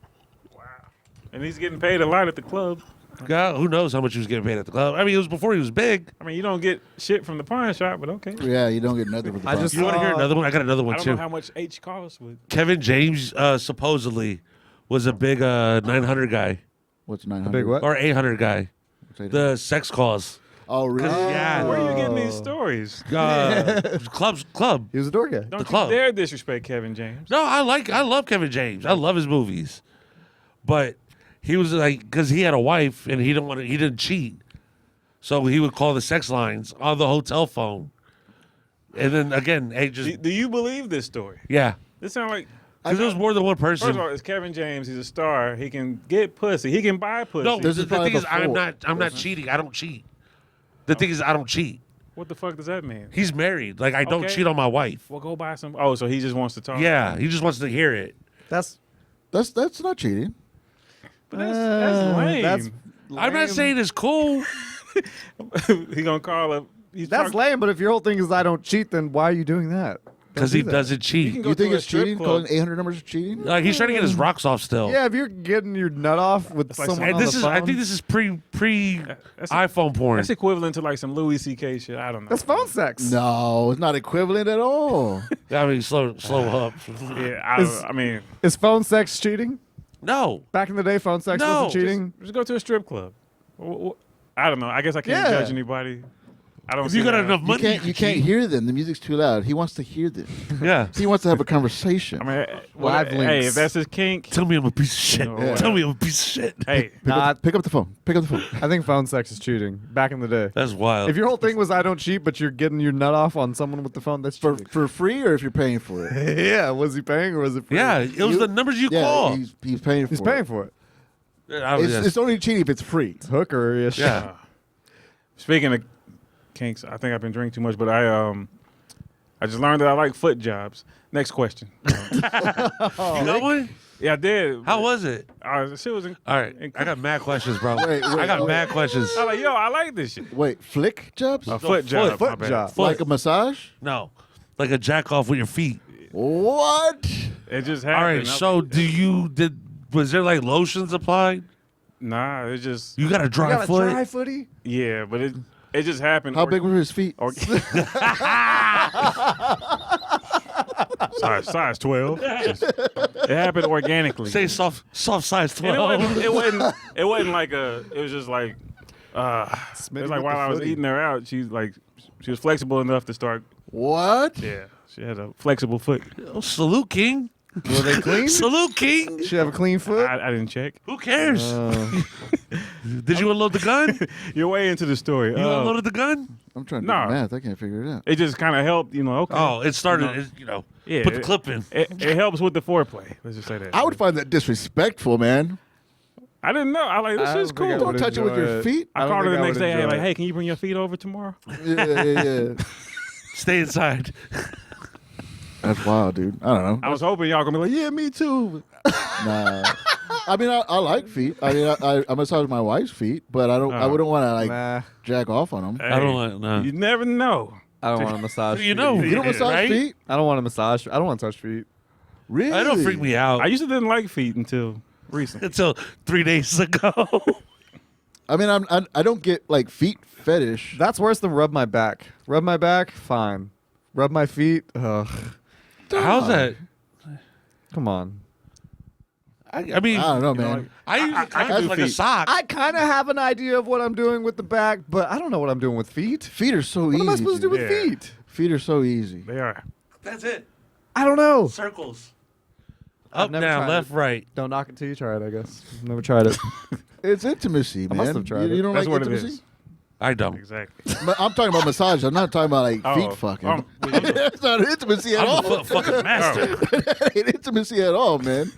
C: and he's getting paid a lot at the club.
A: God, who knows how much he was getting paid at the club? I mean, it was before he was big.
C: I mean, you don't get shit from the pawn shop, but okay.
B: Yeah, you don't get nothing for the
D: I
B: price.
D: just-
A: You want to hear
D: Uh,
A: another one? I got another
C: I
A: one
C: don't
A: too.
C: know how much H costs with.
A: Kevin James supposedly was a big 900 guy
B: What's 900?
D: Big what?
A: or 800 guy. The sex calls.
B: Oh really?
A: Yeah.
C: Where are you getting these stories?
A: Club.
D: He was a door guy.
C: Don't you
A: club.
C: dare disrespect Kevin James.
A: No, I love Kevin James. I love his movies, but he was like because he had a wife and he didn't cheat, so he would call the sex lines on the hotel phone, and then again, hey, just
C: Do you believe this story?
A: yeah,
C: This sounds like.
A: because there was more than one
C: First of
A: person.
C: all, it's Kevin James. He's a star. He can get pussy. He can buy pussy.
A: No,
B: This
A: the
B: is probably
A: thing is, I'm
B: before.
A: not cheating. I don't cheat. The thing is, I don't cheat.
C: What the fuck does that mean?
A: He's married. Like I don't
C: Okay.
A: cheat on my wife.
C: Well, go buy some. Oh, so he just wants to talk.
A: Yeah, he just wants to hear it.
D: That's
B: That's not cheating.
C: but that's lame.
D: That's
A: I'm not
D: lame.
A: saying it's cool.
C: he gonna call up.
D: That's lame. But if your whole thing is I don't cheat, then why are you doing that?
A: Because he doesn't cheat.
C: can go
B: You think
C: to a
B: it's
C: strip
B: cheating?
C: club.
B: Calling 800 numbers cheating?
A: Like he's trying to get his rocks off still.
D: Yeah, if you're getting your nut off with
C: like
D: someone
A: And
D: on
A: this
D: the
A: is
D: phone,
A: I think this is pre
C: That's
A: iPhone porn.
C: That's equivalent to like some Louis C.K. shit. I don't know.
D: that's phone sex.
B: No, it's not equivalent at all.
A: I mean, slow up.
C: Yeah, I mean,
D: Is phone sex cheating?
A: No,
D: Back in the day, phone sex
A: No.
D: wasn't cheating.
C: just go to a strip club. I don't know. I guess I can't
D: Yeah.
C: judge anybody. I don't.
A: if
C: see
A: you got
C: how-
A: enough
B: You
A: money,
B: can't. You can't
A: cheat.
B: hear them. The music's too loud. He wants to hear them.
A: Yeah,
B: He wants to have a conversation.
C: I mean,
D: Live
C: hey,
D: links.
C: if that's his kink,
A: tell me I'm a piece of shit.
C: No,
A: Tell me I'm a piece of shit.
C: hey,
B: Pick up the phone. Pick up the phone.
D: I think phone sex is cheating. Back in the day.
A: That's wild.
D: If your whole thing was I don't cheat, but you're getting your nut off on someone with the phone, that's
B: For
D: cheating.
B: for free or if you're paying for it.
D: Yeah, was he paying or was it free?
A: yeah, it was the numbers you
B: Yeah,
A: call.
B: he's paying for
D: He's
B: it.
D: paying for it.
B: It's only cheating if it's free.
D: It's hooker-ish.
A: yeah.
C: speaking of kinks, I think I've been drinking too much, but I just learned that I like foot jobs. Next question.
A: You know what?
C: Yeah, I did.
A: How was it?
C: Shit was.
A: All right, I got mad questions, bro.
B: Wait,
A: I got
B: wait.
A: mad questions.
C: I was like, yo, I like this shit.
B: Wait, flick jobs?
C: A foot job.
D: foot
C: my bad.
D: job.
A: Foot.
B: Like a massage?
A: No, like a jack off with your feet.
B: What?
C: It just
A: All
C: happened.
A: right, so was there like lotions applied?
C: Nah, it just
A: You got a
D: You
A: dry
D: got a
A: foot.
D: dry footy?
C: yeah, but it just happened.
B: How big were his feet?
C: size 12. It happened organically.
A: Say soft size
C: And
A: 12.
C: it wasn't like it was just like it was like while I was eating her out, she was flexible enough to start.
B: What?
C: Yeah, she had a flexible foot.
A: Oh, salute, King.
D: Were they clean?
A: Salute, King.
D: She have a clean foot?
C: I didn't check.
A: Who cares? Did you unload the gun?
C: You're way into the story.
A: You unloaded the gun?
B: I'm trying to
C: Nah.
B: do the math. I can't figure it out.
C: It just kind of helped, okay.
A: Oh, it started.
C: No. Yeah,
A: Put the clip in.
C: It helps with the foreplay. Let's just say that.
B: I would find that disrespectful, man.
C: I didn't know. I like this
D: I
C: shit's
D: don't think I
C: cool.
D: would
B: Don't touch it with
D: enjoy
B: your
D: it.
B: feet.
C: I
D: don't
C: called her
D: think
C: the
D: I
C: next
D: would
C: day.
D: enjoy
C: Like,
D: it.
C: hey, can you bring your feet over tomorrow?
B: Yeah.
A: Stay inside.
B: That's wild, dude. I don't know.
C: I was hoping y'all gonna be like, yeah, me too.
B: Nah. I mean, I like feet. I mean, I massage my wife's feet, but I
C: Oh.
B: wouldn't want to like
D: Nah,
B: jack off on them.
A: I don't like. No.
C: You never know.
D: I don't want to massage.
A: You
D: feet.
A: know.
B: You don't massage
A: Right?
B: feet?
D: I don't want to massage. I don't want to touch feet.
B: Really?
A: That don't freak me out
C: I used to didn't like feet until recently.
A: until 3 days ago.
B: I mean, I don't get like feet fetish.
D: That's worse than rub my back. Rub my back, fine. Rub my feet, ugh.
A: How's that?
D: Come on.
A: I mean,
B: I don't know,
C: You know,
B: man.
C: like,
A: I use
C: I
A: it
C: can
A: kind
C: do
A: of like a
C: feet.
A: sock.
D: I kind of have an idea of what I'm doing with the back, but I don't know what I'm doing with feet.
B: Feet are so
D: What
B: easy.
D: am I supposed to do with
C: Yeah.
D: feet?
B: Feet are so easy.
C: they are.
A: That's it.
D: I don't know.
A: Circles.
D: I've
A: Up,
D: never
A: down,
D: tried
A: left,
D: it.
A: right.
D: Don't knock it till you try it, I guess. Never tried it.
B: It's intimacy, man.
D: must have tried
B: you
D: it.
B: don't
C: That's
B: like
C: what it
B: intimacy?
C: is.
A: I don't.
C: Exactly.
B: But I'm talking about massage. I'm not talking about like feet
C: Oh,
B: fucking.
C: I'm-
B: That's not intimacy at
A: I'm
B: all.
A: a fucking master.
B: That ain't intimacy at all, man.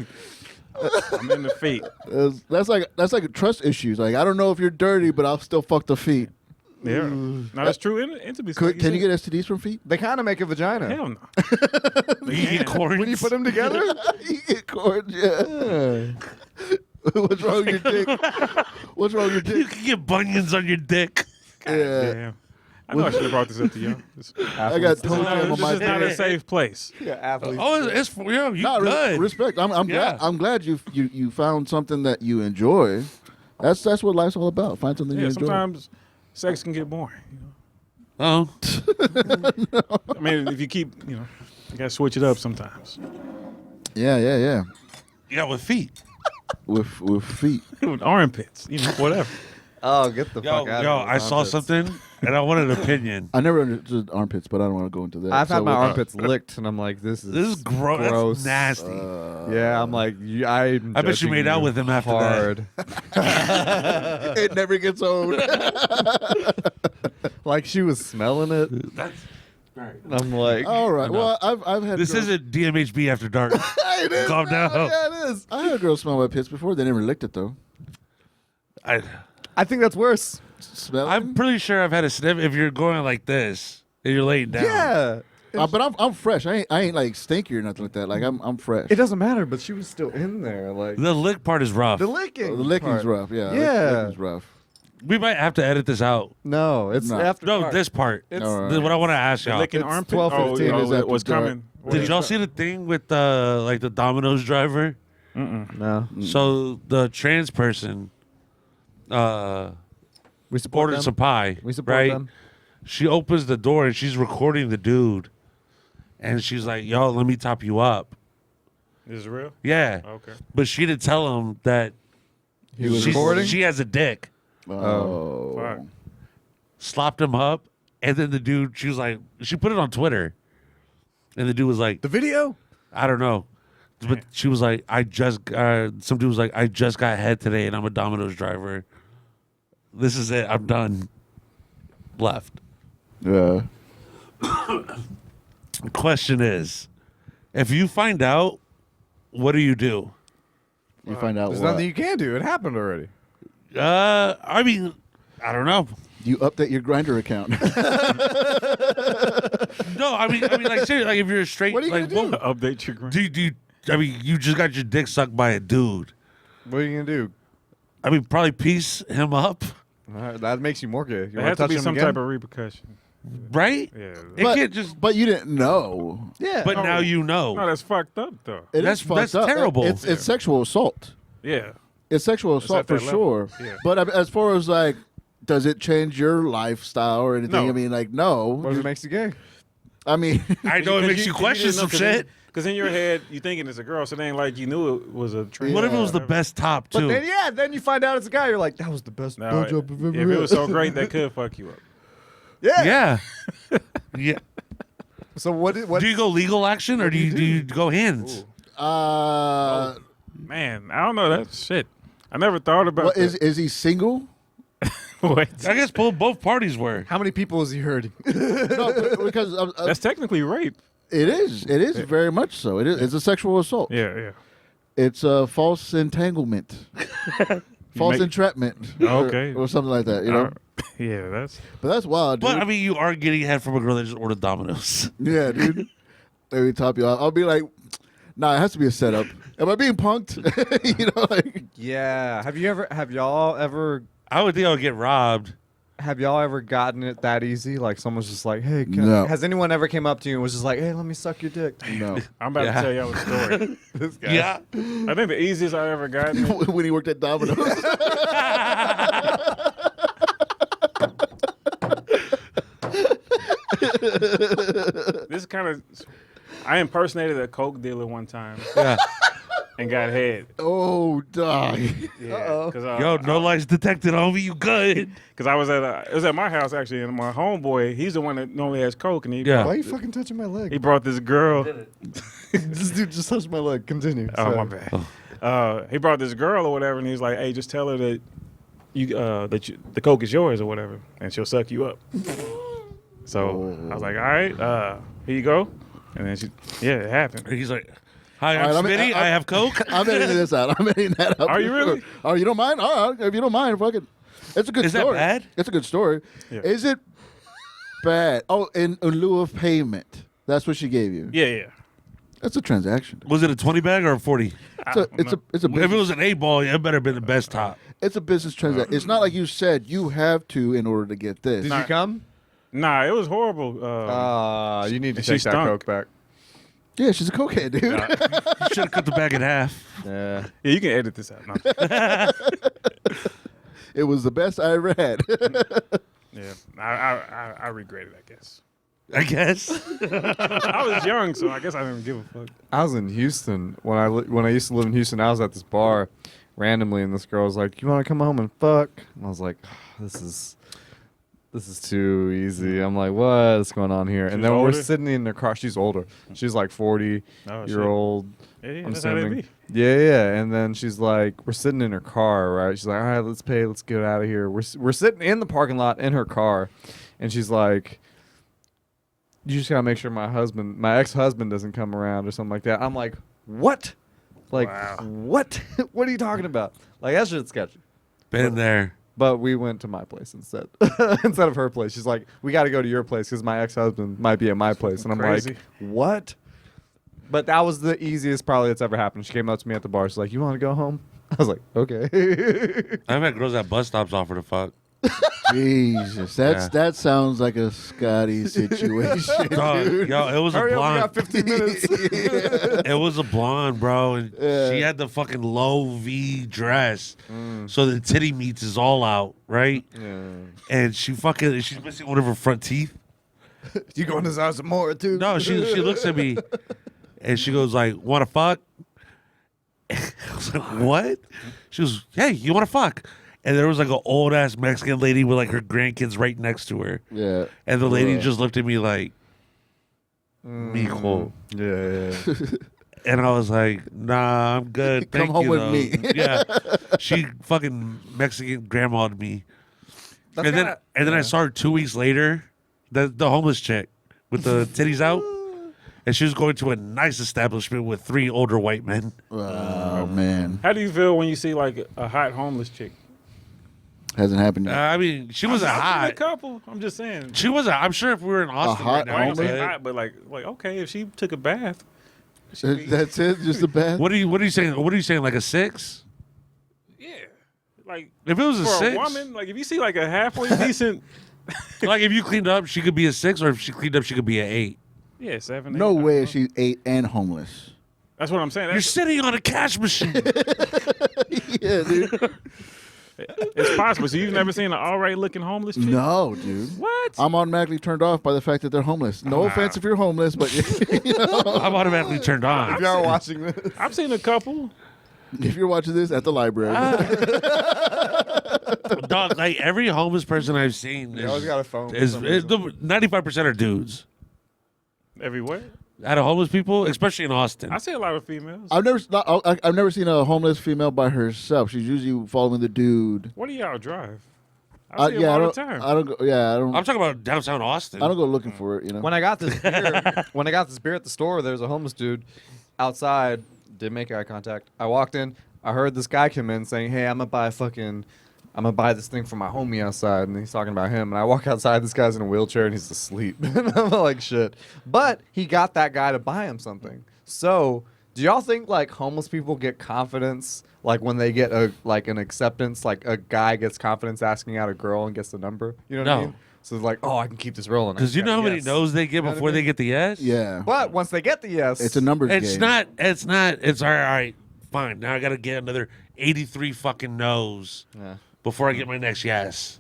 C: I'm in the feet.
B: That's like trust issues. Like I don't know if you're dirty, but I'll still fuck the feet.
C: Yeah. No, that's true. Intimacy.
B: Can
C: like
B: you
C: said.
B: get STDs from feet?
D: They kind of make a vagina.
C: Hell no.
A: You get corns.
D: When you put them together,
B: You get cords, yeah. What's wrong with your dick? What's wrong with your
A: You
B: dick?
A: can get bunions on your dick.
B: Yeah.
C: Damn. I know I should have brought this up to y'all.
B: I got
C: This is
B: toe
C: not,
B: jam on
C: this
B: my
C: is not
B: dick.
C: a safe place.
D: yeah, athletes.
A: Oh, it's for you. You
B: Nah,
A: good.
B: respect. I'm
A: Yeah.
B: glad. I'm glad you found something that you enjoy. That's what life's all about. Find something you
C: Yeah,
B: enjoy.
C: sometimes sex can get boring. You know?
A: Oh,
C: I mean, if you keep, you gotta switch it up sometimes.
B: Yeah.
A: yeah, with feet.
B: With feet.
C: With armpits, whatever.
D: Oh, get the
A: Yo,
D: fuck out
A: yo,
D: of here.
A: I saw something and I wanted an opinion.
B: I never understood armpits, but I don't want to go into that.
D: I've had
B: So
D: my
B: what-
D: armpits licked, and I'm like, this is
A: This is gross. That's nasty.
D: Yeah, I'm like,
A: I bet you made out with him after that.
B: It never gets old.
D: Like she was smelling it.
A: That's right.
D: And I'm like,
B: All right. Well, I've had
A: This
B: girls-
A: isn't DMHB after dark.
B: It is,
A: Calm
B: man.
A: down.
B: Yeah, it is. I had a girl smell my pits before. They never licked it though.
D: I think that's worse.
B: Smell.
A: I'm pretty sure I've had a sniff. If you're going like this and you're laying down.
D: Yeah.
B: But I'm fresh. I ain't like stinky or nothing like that. Like I'm fresh.
D: It doesn't matter, but she was still in there. Like
A: The lick part is rough.
D: the licking.
B: The licking's
D: part.
B: rough. Yeah.
D: Yeah.
B: Licking's rough.
A: We might have to edit this out.
D: No, it's
B: No.
D: after.
A: No,
D: dark.
A: this part.
D: It's
B: All right.
A: This is what I want to ask y'all.
C: Licking
D: It's
C: armpit.
D: 12:15
B: is
C: it
B: after
C: was
B: dark.
C: coming.
A: Did y'all see the thing with like the Domino's driver?
D: no.
A: So the trans person
D: We support
A: ordered
D: them.
A: some pie.
D: We support
A: right?
D: them.
A: She opens the door and she's recording the dude, and she's like, "Yo, let me top you up."
C: Is it real?
A: Yeah,
C: Okay.
A: but she didn't tell him that
D: He was
A: she's-
D: recording.
A: she has a dick.
B: Oh.
C: Fuck.
A: Slopped him up, and then the dude, she was like, she put it on Twitter, and the dude was like,
D: The video.
A: I don't know. But she was like, some dude was like, I just got head today and I'm a Domino's driver. This is it. I'm done. Left.
B: Yeah.
A: The question is, if you find out, what do you do?
B: You find out
D: There's
B: what?
D: nothing you can do. It happened already.
A: I mean, I don't know.
B: You update your Grinder account.
A: No, I mean, like seriously, like if you're a straight,
D: What are you
A: like,
D: gonna do?
A: what-
C: Update your gram.
A: do you, I mean, you just got your dick sucked by a dude.
D: What are you gonna do?
A: I mean, probably piece him up,
D: That makes you more gay. You
C: There
D: want
C: has
D: to
C: to
D: touch
C: be
D: him
C: some
D: again?
C: type of repercussion.
A: right?
C: Yeah.
A: It
B: but,
A: can't just.
B: but you didn't know.
D: Yeah.
A: But now you know.
C: No, that's fucked up though.
B: It is
A: That's
B: fucked up.
A: terrible.
B: It's sexual assault.
C: Yeah.
B: It's sexual
C: It's
B: assault
C: at
B: for
C: that level.
B: sure.
C: Yeah.
B: But as far as like, does it change your lifestyle or anything?
C: No.
B: I mean, like, no.
D: What if it makes you gay?
B: I mean,
A: I know it makes you question some shit.
C: Because in your head, you thinking it's a girl, so it ain't like you knew it was a trans.
A: What if it was the best top
D: But
A: too?
D: then you find out it's a guy. You're like, that was the best
C: No,
D: blowjob I've ever
C: if it was so
D: had.
C: great, that could fuck you up.
D: Yeah.
A: Yeah. Yeah.
D: So what?
A: Do you go legal action or do you go hands?
C: Man, I don't know that shit. I never thought about
B: what,
C: that.
B: is he single?
C: Wait,
A: I guess both parties were.
D: How many people is he hurting?
B: No, because
C: that's technically rape.
B: it is. It is very much so. It is. It's a sexual assault.
C: Yeah, yeah.
B: It's a false entanglement. false
C: make-
B: entrapment.
C: Okay.
B: or something like that. You know.
C: Yeah, that's.
B: But that's wild, dude.
A: But I mean, you are getting head from a girl that just ordered Domino's.
B: Yeah, dude. Maybe top you off. I'll be like, nah, it has to be a setup. Am I being punked? You know, like.
D: Yeah. Have y'all ever
A: I would think I would get robbed.
D: gotten it that easy? Like someone's just like, hey,
B: No.
D: has anyone ever came up to you and was just like, hey, let me suck your dick?
B: No.
C: I'm about
A: Yeah.
C: to tell y'all a story.
D: This guy.
A: Yeah.
C: I think the easiest I ever gotten it.
B: When he worked at Domino's.
C: This kind of. I impersonated a coke dealer one time
A: Yeah.
C: and got head.
B: Oh, dog.
C: Yeah, because
A: Yo, no lies detected on me. You good?
C: I was it was at my house actually, and my homeboy, he's the one that normally has coke, and
A: Yeah.
D: Why are you fucking touching my leg?
C: he brought this girl.
D: This dude just touched my leg. Continue.
C: Oh
D: Sorry.
C: my bad. He brought this girl or whatever, and he's like, "Hey, just tell her that the coke is yours or whatever, and she'll suck you up." So I was like, "All right, here you go," and then it happened.
A: He's like, hi,
B: All
A: I'm
B: right,
A: Smitty. I have Coke.
B: I'm editing this out. I'm editing that out.
C: Are you really?
B: Oh, you don't mind? All right. If you don't mind, fuck it. It's a good
A: Is that
B: story.
A: bad?
B: It's a good story.
C: Yeah.
B: Is it bad? Oh, in lieu of payment. That's what she gave you.
C: Yeah.
B: That's a transaction.
A: Was it a 20 bag or a 40?
B: It's a
A: If it
B: business,
A: was an 8-ball, it better have been the best top.
B: it's a business transaction. It's not like you said you have to in order to get this.
D: Did you come?
C: Nah, it was horrible.
D: You need to
C: she
D: take that
C: stunk.
D: coke back.
B: Yeah, she's a cokehead, dude.
A: You should have cut the bag in half.
D: Yeah.
C: Yeah, you can edit this out. No.
B: It was the best I ever had.
C: Yeah, I regret it, I guess.
A: I guess.
C: I was young, so I guess I didn't give a fuck.
D: I was in Houston when I used to live in Houston. I was at this bar randomly, and this girl was like, "You want to come home and fuck?" And I was like, "This is too easy." I'm like, "What's going on here?" And
C: She's
D: then we're
C: older?
D: sitting in the car. She's older. She's like 40
C: Oh,
D: year old.
C: Yeah,
D: I'm
C: that's how they
D: assuming.
C: be.
D: Yeah. And then she's like, we're sitting in her car, right? She's like, all right, let's pay. Let's get out of here. We're sitting in the parking lot in her car, and she's like, you just gotta make sure my ex-husband doesn't come around or something like that. I'm like, what? Like,
C: Wow.
D: what? What are you talking about? Like, that shit's sketchy.
A: Been there.
D: But we went to my place instead, instead of her place. She's like, we got to go to your place because my ex-husband might be at my place. And I'm
C: Crazy.
D: like, what? But that was the easiest probably that's ever happened. She came up to me at the bar. She's like, you want to go home? I was like, okay.
A: I've had girls at bus stops offer to fuck.
B: Jesus, that sounds like a Scotty situation,
A: Dog,
B: dude.
A: yo, it was
D: Hurry
A: a
D: up, we
A: blonde.
D: got 15 minutes.
A: It was a blonde, bro, and
B: Yeah.
A: she had the fucking low V dress, so the titty meats is all out, right?
D: Yeah.
A: And she's missing one of her front teeth.
D: You going to this house more too?
A: No, she looks at me, and she goes like, "Want to fuck?" I was like, "What?" She goes, "Hey, you want to fuck?" And there was like an old ass Mexican lady with like her grandkids right next to her,
B: Yeah.
A: and the lady
B: Yeah.
A: just looked at me like, "Mijo."
D: Yeah.
A: And I was like, "Nah, I'm good.
B: Come
A: Thank
B: home
A: you,
B: with
A: though."
B: me.
A: Yeah, she fucking Mexican grandma'd me, and then I saw her 2 weeks later, the homeless chick with the titties out, and she was going to a nice establishment with 3 older white men.
B: Oh man,
C: How do you feel when you see like a hot homeless chick?
B: hasn't happened yet.
A: I mean, she wasn't
C: I've seen a
A: hot.
C: couple. I'm just saying.
A: She wasn't. I'm sure if we were in Austin
B: hot
A: right now,
C: I ain't
A: I'd
C: saying
A: say-
C: hot, but like okay, if she took a bath,
B: That's it. Just a bad.
A: what are you saying? What are you saying? Like a 6?
C: yeah, like
A: If it was a
C: for
A: 6,
C: a woman, like if you see like a halfway decent,
A: like if you cleaned up, she could be a 6, or if she cleaned up, she could be an 8.
C: yeah, 7.
B: No
C: 8, I don't
B: way
C: know.
B: she's 8 and homeless.
C: That's what I'm saying.
A: You're sitting on a cash machine.
B: Yeah, dude.
C: It's possible. So you've never seen an all right looking homeless chick?
B: No, dude.
C: What?
B: I'm automatically turned off by the fact that they're homeless. No offense if you're homeless, but you know,
A: I'm automatically turned on.
D: If y'all are watching this,
C: I've seen a couple.
B: if you're watching this at the library,
A: Dog, like every homeless person I've seen
D: you always got a phone. for
A: is
D: some reason.
A: 95% are dudes.
C: Everywhere.
A: Out of homeless people, especially in Austin.
C: I see a lot of females.
B: I've never seen a homeless female by herself. She's usually following the dude.
C: What do y'all drive? I see them
B: Yeah,
C: all
B: I
C: the
B: don't.
C: time.
B: I don't go. Yeah, I don't.
A: I'm talking about downtown Austin.
B: I don't go looking for it. You know.
D: When I got this beer, at the store, there was a homeless dude outside. Didn't make eye contact. I walked in. I heard this guy come in saying, hey, I'm going to buy this thing for my homie outside. And he's talking about him. And I walk outside, this guy's in a wheelchair and he's asleep. And I'm like, shit. But he got that guy to buy him something. So do y'all think like homeless people get confidence like when they get an acceptance, like a guy gets confidence asking out a girl and gets the number? You know what I mean? So it's like, oh, I can keep this rolling.
A: Because you know how many no's they get before they get the yes?
B: Yeah.
D: But once they get the yes,
B: It's a numbers game.
A: It's not. It's all right. Fine. Now I got to get another 83 fucking no's before I get my next yes.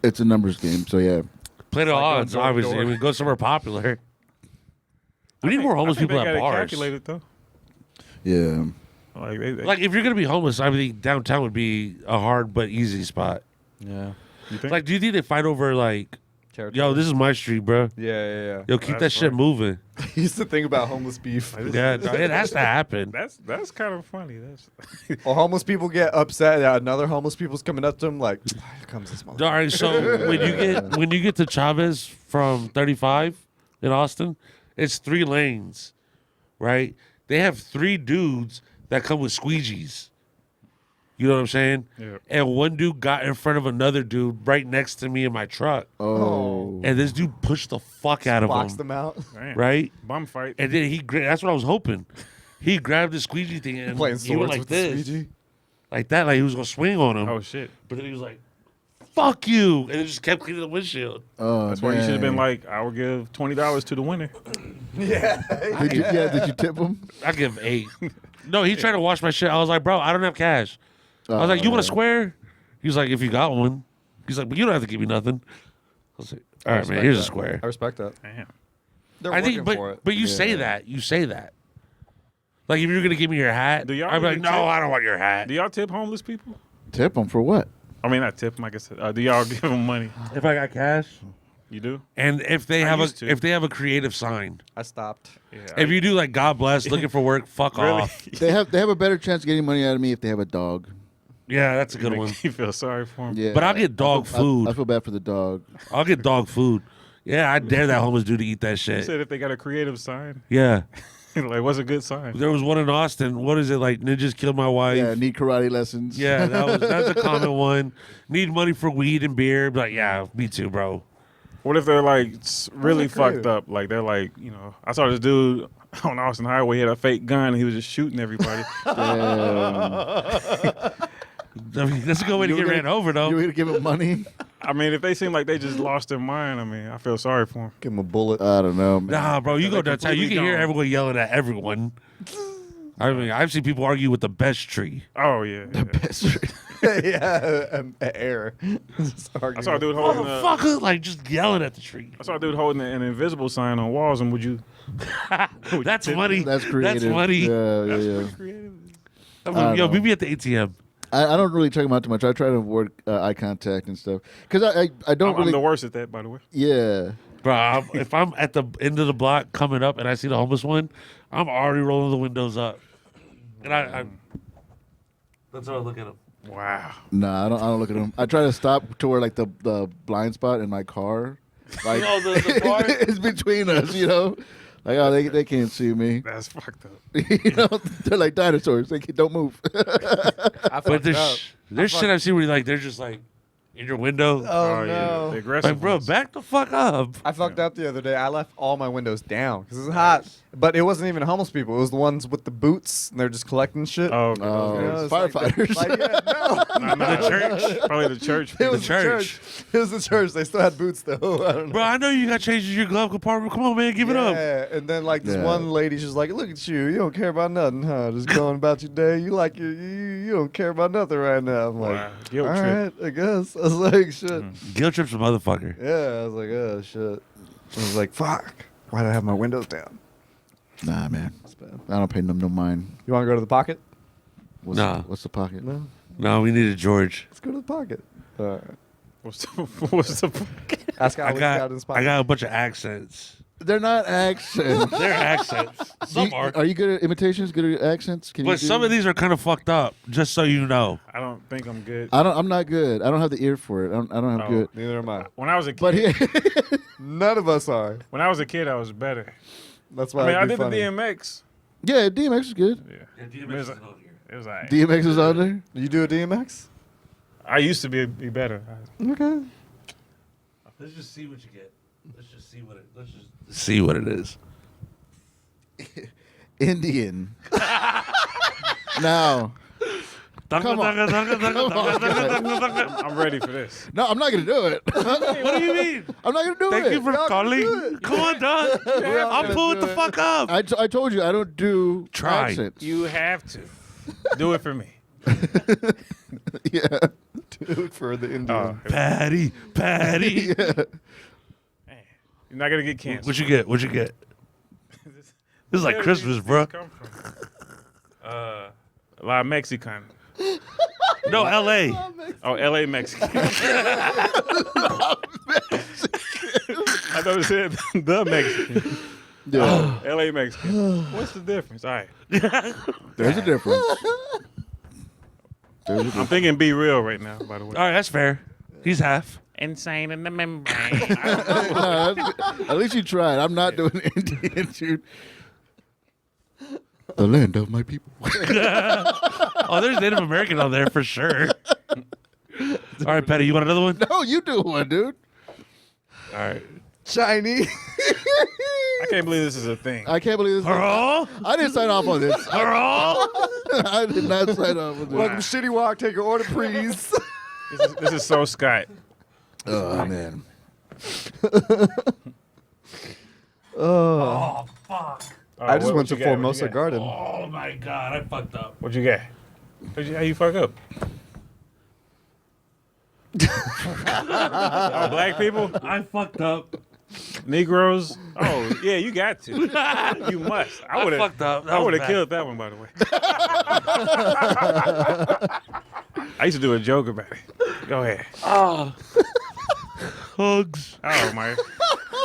B: It's a numbers game. So yeah.
A: Play the
D: like
A: odds,
D: going door to
A: obviously.
D: door.
A: I mean, go somewhere popular. We need more homeless people at bars.
C: Calculated though.
B: Yeah.
A: Like if you're gonna be homeless, I think downtown would be a hard but easy spot.
D: yeah.
C: You think?
A: Like, do you think they fight over like,
D: Territory.
A: yo, this is my street, bro?
D: Yeah.
A: Yo, keep that
C: That's
A: shit
C: right.
A: moving.
D: He used to think about homeless beef.
A: Yeah, no, it has to happen.
C: that's kind of funny. That's
D: Or homeless people get upset that another homeless people's coming up to them like, here comes this motherfucker.
A: All right, so when you get to Chavez from 35 in Austin, it's 3 lanes, right? They have 3 dudes that come with squeegees. You know what I'm saying?
C: Yeah.
A: And one dude got in front of another dude right next to me in my truck,
B: Oh.
A: and this dude pushed the fuck out of
D: Boxed
A: him,
D: them out.
C: Damn.
A: right?
C: Bum fight.
A: And then that's what I was hoping. He grabbed the squeegee thing and
D: Playing
A: he went
D: swords
A: like
D: with
A: this,
D: the squeegee.
A: like that, like he was gonna swing on him.
C: Oh shit.
A: But then he was like, "Fuck you!" and it just kept cleaning the windshield.
B: Oh,
C: That's why you should have been
B: dang.
C: like, I will give $20 to the winner.
B: Did you tip him?
A: I give 8. No, he tried to wash my shit. I was like, "Bro, I don't have cash." I was like, "You want a square?" He was like, "If you got one." He's like, "But you don't have to give me nothing." I was like, "All right, man. Here's a square."
D: I respect that.
C: Damn.
D: They're
A: I think,
D: working for it.
A: but you say that. You say that. Like if you're gonna give me your hat,
C: Do y'all
A: I'd be like,
C: really
A: "No,
C: tip?
A: I don't want your hat."
C: Do y'all tip homeless people?
B: Tip him for what?
C: I mean, not tip them. I guess. Do y'all give them money?
A: If I got cash,
C: You do?
A: and if they
C: I
A: have
C: used to.
A: if they have a creative sign,
D: I stopped.
C: Yeah.
A: if you do like "God bless," looking for work, fuck
C: really,
A: off.
B: They have a better chance of getting money out of me if they have a dog.
A: Yeah, that's a good one.
C: You feel sorry for them.
B: Yeah.
A: But I'll get dog food.
B: I feel bad for the dog.
A: I'll get dog food. Yeah, I dare that homeless dude to eat that
C: You
A: shit.
C: said if they got a creative sign,
A: Yeah.
C: like what's a good sign?
A: There was one in Austin. What is it like? Ninjas killed my wife.
B: Yeah, need karate lessons.
A: Yeah, that's a common one. Need money for weed and beer. But yeah, me too, bro.
C: What if they're like really
D: That's creative.
C: fucked up? Like they're like, I saw this dude on Austin Highway. He had a fake gun and he was just shooting everybody.
A: I mean, that's a good way to
B: You
A: get
B: were
A: ran over,
B: You
A: though.
B: gonna give him money?
C: I mean, if they seem like they just lost their mind, I mean, I feel sorry for them.
D: Give him a bullet.
B: I don't know, man.
A: Nah, bro, you go downtown. You can hear
C: gone.
A: everyone yelling at everyone. I mean, I've seen people argue with the best tree.
C: Oh yeah. yeah.
D: yeah, air.
C: I saw a dude holding a,
A: Motherfucker, like just yelling at the tree.
C: I saw a dude holding an invisible sign on walls, and would you?
A: That's funny.
B: That's creative.
A: That's funny.
B: Yeah.
C: Creative.
A: I mean,
B: I
A: yo,
B: don't
A: meet
B: know.
A: me at the ATM.
B: I don't really check him out too much. I try to avoid eye contact and stuff because I don't
C: I'm
B: really.
C: the worst at that, by the way.
B: Yeah.
A: Bro, if I'm at the end of the block coming up and I see the homeless one, I'm already rolling the windows up. And I that's how I look at him.
C: Wow.
B: Nah, I don't look at him. I try to stop to where like the blind spot in my car, like
A: Oh, the bar?
B: it's between us, Like they can't see me.
C: That's fucked up.
B: They're like dinosaurs. They don't move.
D: I
A: But
D: fucked up.
A: there's shit I've seen where like they're just like in your window.
D: Oh,
C: yeah.
D: no.
C: The aggressive
A: Like, bro,
C: ones.
A: back the fuck up.
D: I fucked up the other day. I left all my windows down because it's hot. But it wasn't even homeless people. It was the ones with the boots, and they're just collecting shit.
C: Oh, okay.
B: Oh,
D: You know, it's like the-
B: firefighters.
D: like, yeah, no.
C: The church. Probably the church.
D: It
C: people.
D: was the
A: church.
D: church. It was the church. They still had boots though. I don't know.
A: Bro, I know you got changes in your glove compartment. Come on, man, give it up.
D: Yeah, and then like this
B: Yeah.
D: one lady, she's like, "Look at you. You don't care about nothing, huh? Just going about your day. You like you don't care about nothing right now." I'm like,
C: Wow. Guilt
D: "All
C: trip.
D: right, I guess." I was like, "Shit."
A: Guilt trip's a motherfucker.
D: Yeah, I was like, "Oh shit." I was like, "Fuck. Why did I have my windows down?"
B: Nah, man.
D: That's bad.
B: I don't pay them no mind.
D: You want to go to the pocket?
B: What's the pocket?
D: No.
A: No, we needed George.
D: Let's go to the pocket. All right.
C: What's the
D: Ask how
A: I
D: he got in
A: got
D: his pocket.
A: I got a bunch of accents.
B: They're not accents.
A: They're accents. Some are.
B: Are you good at imitations? Good at accents? Can
A: But
B: you
A: some of these are kind of fucked up, just so you know.
C: I don't think I'm good.
B: I'm not good. I don't have the ear for it. I don't have
C: Oh.
B: good.
D: Neither am I.
C: When I was a kid,
B: But he,
D: None of us are.
C: when I was a kid, I was better.
D: That's why
C: I mean, I
D: it'd be
C: did
D: funny.
C: the DMX.
B: Yeah, DMX is good.
C: Yeah.
A: Yeah,
C: It was, it was all right.
B: DMX is on there.
D: You do a DMX?
C: I used to be better.
D: Okay.
A: Let's just see what you get. Let's just see what it is.
B: Indian. Now, come on.
C: I'm ready for this.
B: No, I'm not gonna do it.
A: What do you mean?
B: I'm not gonna do
A: Thank
B: it.
A: you for calling. Come on, dog. I'll pull it the fuck up.
B: I told you I don't do
A: Try.
B: accents.
C: You have to do it for me.
B: Yeah.
D: Dude, for the Indian.
A: Patty.
B: Yeah.
C: Man, you're not gonna get canceled.
A: What you get? This is like Christmas, bro.
C: A lot of Mexican.
A: No, L.A.
C: Oh, L.A. Mexican. I thought it said the Mexican.
B: Yeah.
C: L.A. Mexican. What's the difference? All right.
B: There's a difference.
C: I'm thinking Be Real right now, by the way.
A: All right, that's fair. He's half.
C: Insane in the membrane.
B: At least you tried. I'm not doing Indian, dude. The land of my people.
A: Oh, there's Native American on there for sure. All right, Patty, you want another one?
B: No, you do one, dude.
A: All right.
D: Chinese.
C: I can't believe this is a thing.
B: I can't believe this.
A: Hello?
B: I didn't sign off on this.
A: Hello?
B: I did not sign off on
D: Welcome,
B: this.
D: Shitty Walk. Take your order, please.
C: This is so Scott.
B: Oh, man.
A: Oh, fuck.
D: I just
C: what
D: went to
C: you got? What
D: Formosa
C: you got?
D: Garden.
A: Oh, my God. I fucked up.
C: What you got? How you fuck up? Oh, black people?
A: I fucked up.
C: Negroes? Oh, yeah, you got to. You must.
A: I fucked up. That
C: I
A: was
C: would have
A: bad.
C: killed that one, by the way. I used to do a joke about it. Go ahead.
A: Oh. Hugs.
C: Oh, my.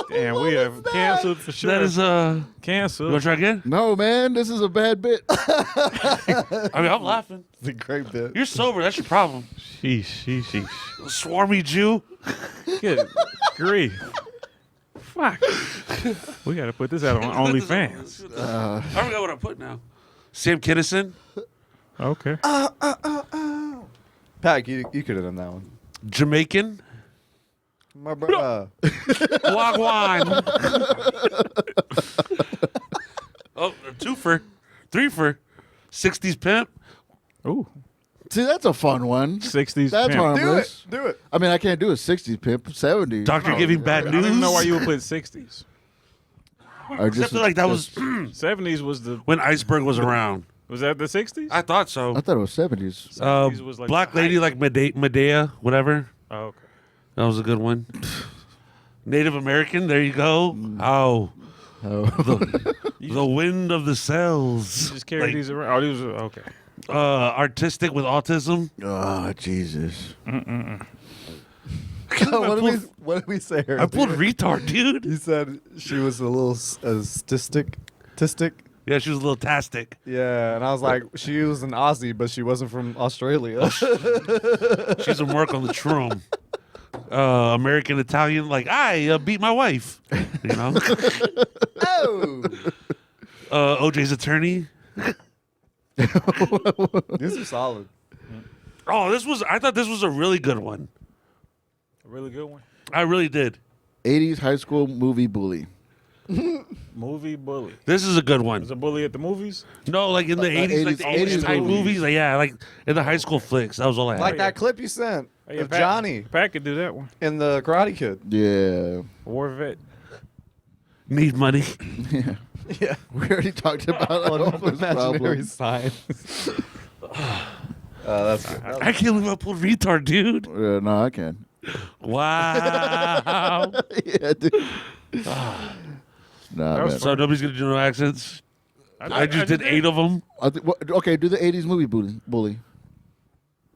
C: Damn, we have canceled for sure.
A: That is, you
C: Canceled.
A: want to try again?
B: No, man, this is a bad bit.
A: I mean, I'm laughing.
D: It's a great bit.
A: You're sober. That's your problem.
C: Sheesh.
A: Swarmy Jew.
C: Good grief. Fuck. We got to put this out on OnlyFans.
A: I forgot what I put now. Sam Kinison.
C: Okay.
D: Pat, you could have done that one.
A: Jamaican.
D: My brother.
A: Wagwan. Oh, a twofer. Threefer. 60s pimp.
C: Ooh.
B: See, that's a fun one.
C: 60s
B: That's
C: pimp.
B: harmless.
D: Do it.
B: I mean, I can't do a 60s pimp. 70s.
A: Doctor giving bad
C: I
A: news.
C: don't even know why you would put 60s.
B: Or
A: I feel like that was
C: 70s was the.
A: when Iceberg was around.
C: Was that the 60s?
A: I thought so.
B: I thought it was 70s.
C: 70s was like
A: Black
C: the
A: lady
C: height.
A: like Medea, whatever.
C: Oh, okay.
A: That was a good one. Native American, there you go. Oh,
B: Oh.
A: the wind of the cells.
C: You just carry
A: Like,
C: these around. Oh, these are okay.
A: artistic with autism.
B: Oh, Jesus.
D: What did we say?
A: I pulled retard, dude.
D: You said she was a little stistic.
A: Yeah, she was a little tastic.
D: Yeah, and I was like, she was an Aussie, but she wasn't from Australia.
A: She's some work on the shroom. American Italian, like I beat my wife. You know.
D: Oh,
A: OJ's attorney.
D: these are solid.
A: Oh, I thought this was a really good one.
C: A really good one.
A: I really did.
B: 80s high school movie bully.
C: Movie bully.
A: This is a good one.
C: Was a bully at the movies?
A: No, like in the 80s, like the 80s type
B: movies.
A: movies. Like, yeah, like in the high school flicks. That was all I had.
D: Like that clip you sent
C: Oh, yeah,
D: of Johnny
C: Pat could do that one.
D: in the Karate Kid.
B: Yeah.
C: War vet.
A: Need money.
D: Yeah,
B: We already talked about all this
D: imaginary
B: problem.
D: sign. That's good.
A: I can't believe I pulled retard, dude.
B: No, I can.
A: Wow.
B: Yeah, dude. Nah,
C: That was
B: man.
A: So nobody's gonna do no accents. I just did 8 of them.
B: Okay, do the 80s movie bully.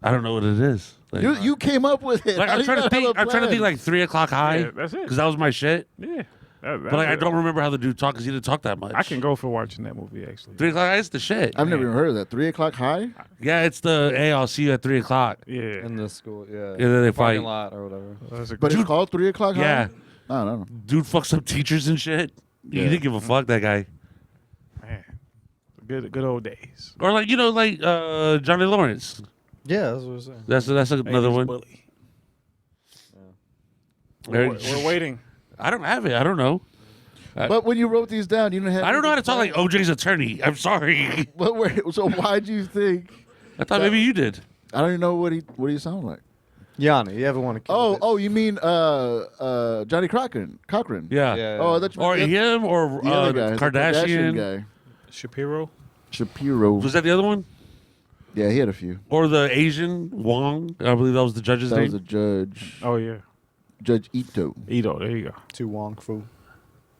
A: I don't know what it is. Like,
B: You came up with it.
A: like,
B: How
A: I'm
B: do
A: trying
B: you
A: to
B: not
A: think.
B: have a
A: I'm trying to think
B: plan?
A: like 3 o'clock high.
C: Yeah, that's it.
A: Because that was my shit.
C: Yeah.
A: But like I don't remember how the dude talked because he didn't talk that much.
C: I can go for watching that movie actually.
A: 3 o'clock high is the shit.
B: I've never even heard of that. 3 o'clock high?
A: Yeah, it's the hey, I'll see you at 3 o'clock.
C: Yeah.
D: In the school, yeah.
A: And then they
D: Parking
A: fight.
D: lot or whatever.
C: That's a
B: But
C: good-
B: it's called 3 o'clock high?
A: Yeah.
B: I don't know.
A: Dude fucks up teachers and shit. He
B: Yeah.
A: didn't give a fuck, that guy.
C: man. Good old days.
A: Or like Johnny Lawrence.
D: Yeah, that's what I'm saying.
A: That's another
C: 80s
A: one.
C: Bully.
A: There-
C: We're waiting.
A: I don't have it. I don't know.
B: But when you wrote these down, you didn't have.
A: I don't know how to talk like
B: anything
A: OJ's attorney. I'm sorry.
B: But so why'd you think?
A: I thought maybe you did.
B: I don't even know what he sound like.
D: Yanni, you ever want to kill
B: Oh, you mean Johnny Cochran?
A: Yeah.
D: Yeah.
B: Oh, that's
A: Or him or
B: the other guy, the
A: Kardashian.
B: guy,
C: Shapiro.
B: Shapiro.
A: Was that the other one?
B: Yeah, he had a few.
A: Or the Asian Wong? I believe that was the judge's
B: That
A: name.
B: was the judge,
C: Oh yeah.
B: Judge Ito.
C: Ito. There you go.
D: To Wong Fu.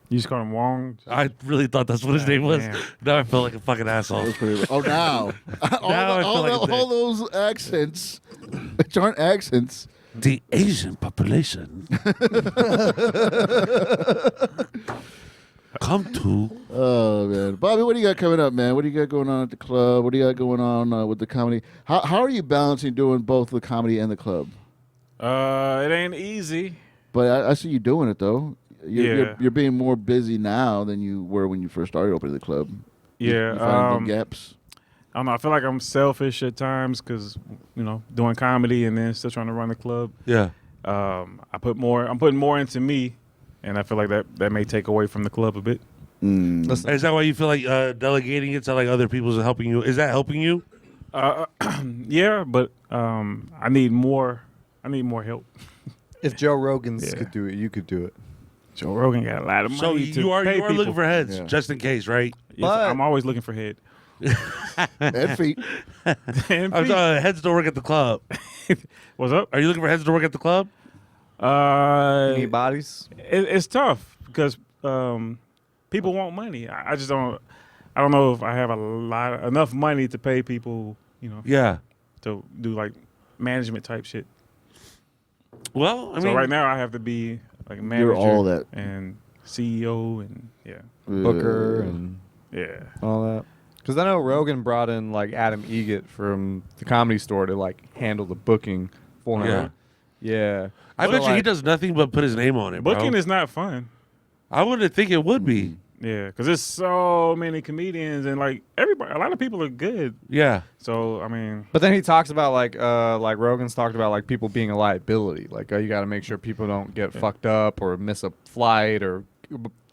C: You just call him Wong.
A: I really thought that's what his name was.
C: man.
A: Now I feel like a fucking asshole.
B: That was pretty. Oh, now
A: Now I feel like a dick.
B: all those accents, which aren't accents.
A: The Asian population come to.
B: Oh man, Bobby, what do you got coming up, man? What do you got going on at the club? What do you got going on with the comedy? How are you balancing doing both the comedy and the club?
C: It ain't easy.
B: But I see you doing it though.
C: Yeah.
B: You're being more busy now than you were when you first started opening the club.
C: Yeah.
B: You find the gaps.
C: I don't know. I feel like I'm selfish at times because doing comedy and then still trying to run the club.
A: Yeah.
C: I'm putting more into me, and I feel like that may take away from the club a bit.
B: Mm.
A: Is that why you feel like delegating it to like other people's helping you? Is that helping you?
C: Yeah, but I need more. I need more help.
D: If Joe Rogan's
C: Yeah.
D: could do it, you could do it.
C: Joe Rogan got a lot of money.
A: So
C: to
A: you are
C: pay
A: looking
C: people.
A: for heads
B: Yeah.
A: just in case, right?
C: Yes,
D: But-
C: I'm always looking for head.
B: And feet.
C: And
A: I'm
C: feet.
A: heads to work at the club.
C: What's up?
A: Are you looking for heads to work at the club?
D: You need bodies?
C: It's tough because people want money. I just don't. I don't know if I have enough money to pay people.
A: Yeah.
C: To do like management type shit.
A: Well, I mean,
C: So right now I have to be like a manager
B: You're all that.
C: and CEO and
D: Booker and
C: yeah.
D: all that. Because I know Rogan brought in like Adam Egget from the Comedy Store to like handle the booking for him. Yeah.
A: I
D: So,
A: bet you he
D: like,
A: does nothing but put his name on it, bro.
C: Booking is not fun.
A: I wouldn't think it would be.
C: Yeah, because there's so many comedians and like everybody. A lot of people are good.
A: Yeah.
C: So I mean,
D: But then he talks about like Rogan's talked about like people being a liability. Like you got to make sure people don't get fucked up or miss a flight or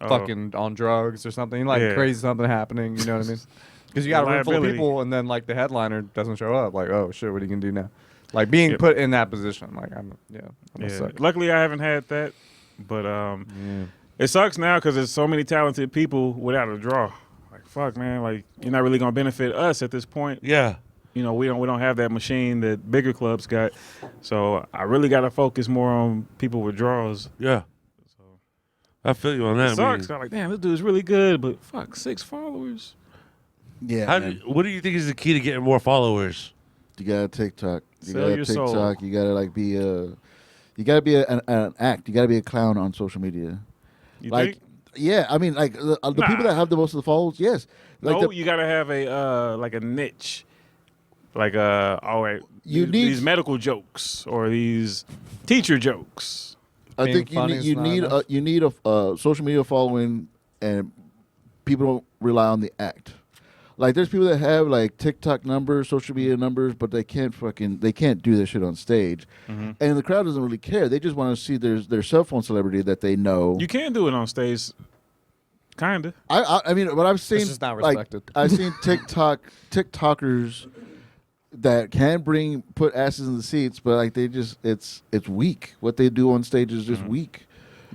D: fucking on drugs or something. Like
C: Yeah.
D: crazy something happening. You know what I mean? Because you got a room full of
C: Liability.
D: people and then like the headliner doesn't show up. Like, oh shit, what are you gonna do now? Like being
C: Yep.
D: put in that position. Like I'm gonna suck.
C: Luckily I haven't had that, but it sucks now because there's so many talented people without a draw. Like fuck, man. Like you're not really gonna benefit us at this point.
A: Yeah.
C: We don't have that machine that bigger clubs got. So I really got to focus more on people with draws.
A: Yeah.
C: So
A: I feel you on that.
C: it sucks. I'm like, damn, this dude's really good, but fuck, 6 followers.
B: Yeah. man.
A: What do you think is the key to getting more followers?
B: You gotta TikTok. You
C: Sell
B: gotta
C: your
B: TikTok.
C: soul.
B: You gotta like be a. You gotta be an act. You gotta be a clown on social media.
C: You
B: Like,
C: think?
B: yeah, I mean, like the people that have the most of the followers, yes. Like
C: No, you gotta have a like a niche, like all right.
B: You
C: these,
B: need-
C: these medical jokes or these teacher jokes.
B: I
D: being
B: think
D: funny is
B: you
D: not
B: need
D: enough.
B: you need a social media following, and people don't rely on the act. Like there's people that have like TikTok numbers, social media numbers, but they can't do that shit on stage, and the crowd doesn't really care. They just want to see their cell phone celebrity that they know.
C: You can do it on stage, kinda.
B: I mean, but I've seen
D: just not
B: like
D: respected.
B: I've seen TikTokers that can put asses in the seats, but like it's weak. What they do on stage is just weak.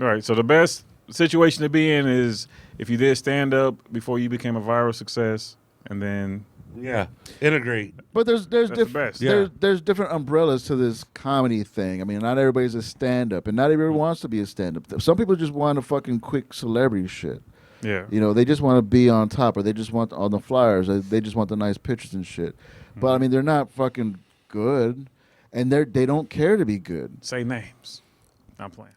C: All right. So the best situation to be in is if you did stand up before you became a viral success, and then
A: Yeah. Integrate.
B: But there's
C: That's the best.
B: there's different umbrellas to this comedy thing. I mean, not everybody's a stand up, and not everybody wants to be a stand up. Some people just want a fucking quick celebrity shit.
C: yeah.
B: You know, they just want to be on top, or they just want on the flyers. They just want the nice pictures and shit. But I mean, they're not fucking good, and they don't care to be good.
C: Say names. I'm playing.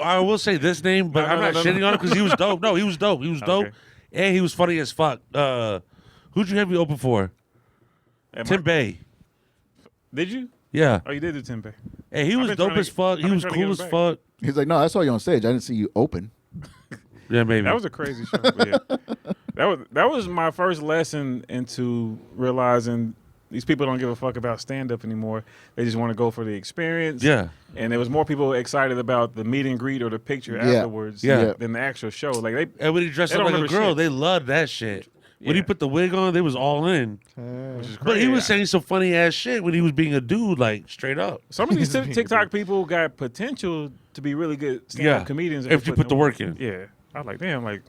A: I will say this name, but
C: No,
A: I'm
C: no,
A: not
C: no,
A: shitting
C: no.
A: on him because he was dope. No, he was dope. He was dope.
C: Okay.
A: And he was funny as fuck. Who'd you have me open for? Tim Bay.
C: Did you?
A: Yeah.
C: Oh, you did do Tempe.
A: Hey, he
C: I've
A: was
C: been
A: dope
C: trying
A: as
C: to-
A: fuck.
C: I've
A: He
C: been
A: was
C: trying to
A: cool
C: get
A: as
C: him back.
A: fuck.
B: He's like, no, I saw you on stage. I didn't see you open.
A: Yeah, maybe.
C: That was a crazy show. But yeah. That was my first lesson into realizing these people don't give a fuck about stand up anymore. They just want to go for the experience.
A: Yeah.
C: And there was more people excited about the meet and greet or the picture
B: Yeah.
C: afterwards
A: Yeah.
C: than the actual show. Like they
A: And when he dressed
C: They
A: up
C: don't
A: like a
C: remember
A: girl,
C: shit.
A: they loved that shit. When he
C: Yeah.
A: put the wig on, they was all in.
C: which is
A: But he
C: crazy.
A: was saying some funny ass shit when he was being a dude, like straight up.
C: Some of these
D: He's being
C: TikTok people got potential to be really good stand-up
A: Yeah.
C: comedians
A: If you put the work in.
C: Yeah, I was like, damn, like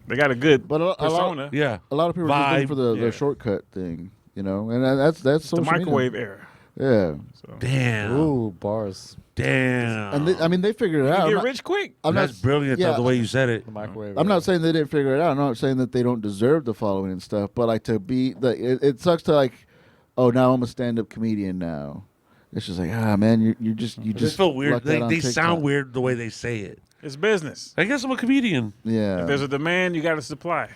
C: they got a good
B: But a lot-
C: persona.
A: Yeah.
B: A lot of people are just looking
A: Vibe.
B: for the
C: Yeah.
B: shortcut thing, you know, and that's
C: the
B: social media.
C: microwave era.
B: Yeah,
C: So
A: Damn.
D: Ooh, bars.
A: Damn.
B: and I mean they figured it out.
C: you
B: I'm
C: get
B: not-
C: rich quick.
B: I'm not-
A: That's brilliant,
B: yeah.
A: though, the way you said it.
D: The microwave.
B: I'm not saying they didn't figure it out. I'm not saying that they don't deserve the following and stuff. But like to be it sucks to like, oh, now I'm a stand-up comedian now. It's just like, man, you just
A: Just feel weird.
B: lucked out on
A: They sound
B: TikTok.
A: weird the way they say it.
C: It's business.
A: I guess I'm a comedian.
B: Yeah.
C: If there's a demand, you got to supply.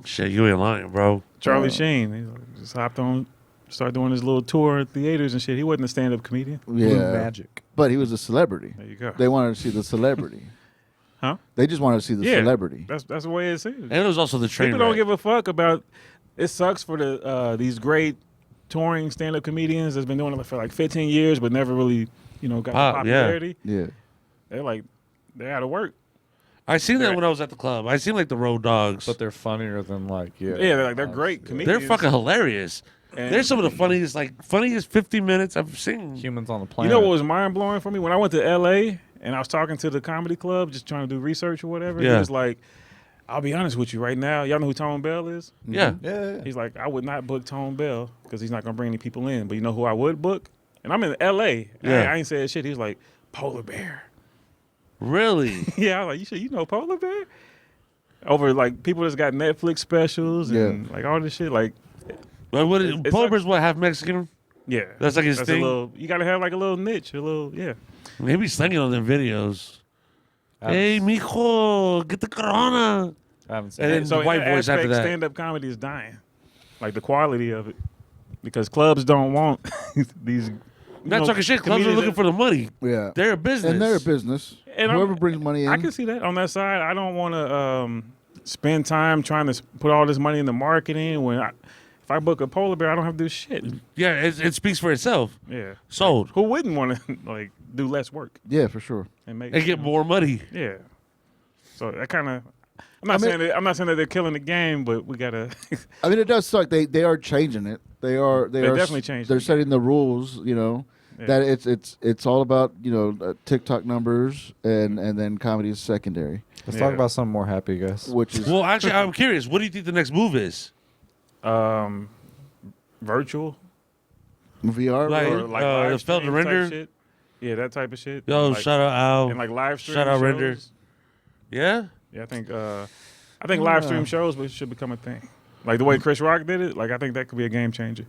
A: Shit, you ain't lying, bro.
C: Charlie Sheen, he just hopped on, started doing his little tour at theaters and shit. He wasn't a stand-up comedian.
B: Yeah.
D: Blue magic.
B: But he was a celebrity.
C: There you go.
B: They wanted to see the celebrity.
C: Huh?
B: They just wanted to see the
C: Yeah.
B: celebrity.
C: That's the way it is.
A: And it was also the train
C: People don't
A: wreck.
C: give a fuck about. It sucks for the these great touring stand-up comedians that's been doing it for like 15 years, but never really, got
A: Pop, yeah.
C: popularity.
B: Yeah.
C: They're out of work.
A: I seen that
C: They're-
A: when I was at the club. I seen like the Road Dogs.
D: But they're funnier than like
C: Yeah, they're great
D: yeah.
C: comedians.
A: They're fucking hilarious.
C: And
A: They're some of the funniest 15 minutes I've seen.
D: humans on the
C: You
D: planet.
C: know what was mind blowing for me when I went to LA and I was talking to the comedy club, just trying to do research or whatever. He
A: Yeah.
C: was like, "I'll be honest with you right now. Y'all know who Tone Bell is?
A: Yeah.
D: Yeah.
C: He's like, I would not book Tone Bell because he's not gonna bring any people in. But you know who I would book? And I'm in LA.
A: Yeah.
C: I ain't said shit. He was like, Polar Bear.
A: Really?
C: Yeah, I was like, you know Polar Bear? Over like people that's got Netflix specials and like all this shit. Like,
A: But what
C: It's
A: Polar
C: like-
A: Bear's what, half Mexican?
C: yeah,
A: That's like his
C: that's
A: thing?
C: A little, you gotta have like a little niche, a little, yeah.
A: He be slinging on them videos.
D: I
A: Hey,
D: haven't-
A: mijo, get the corona.
D: I haven't seen
A: And
D: it.
A: then
C: So
A: the white
C: in that
A: voice after
C: aspect,
A: that.
C: stand-up comedy is dying. Like the quality of it, because clubs don't want these.
A: Not talking shit. Clubs are looking for the money.
B: Yeah.
A: They're a business.
B: And they're a business.
C: And
B: Whoever
C: I'm-
B: brings money in.
C: I can see that on that side. I don't want to spend time trying to put all this money into marketing when if I book a Polar Bear, I don't have to do shit.
A: Yeah, it speaks for itself.
C: Yeah.
A: Sold.
C: Who wouldn't want to like do less work
B: Yeah, for sure.
C: and make
A: And get more money.
C: Yeah. So that kind of. I'm not saying that they're killing the game, but we gotta.
B: I mean, it does suck. They are changing it. They are
C: definitely changing
B: They're
C: it.
B: setting the rules. You know
C: Yeah.
B: that it's all about TikTok numbers and then comedy is secondary,
D: Let's
C: Yeah.
D: talk about something more happy, guys.
B: which is
A: Well, actually, I'm curious. What do you think the next move is?
C: Virtual
B: VR.
A: Like-
C: or like
A: the
C: live
A: Felt to
C: stream type
A: Render?
C: shit. Yeah, that type of shit.
A: Yo,
C: like,
A: shout out Al.
C: and like live stream.
A: shout out
C: shows.
A: Render. Yeah?
C: Yeah, I think live stream shows should become a thing. Like the way Chris Rock did it. Like I think that could be a game changer.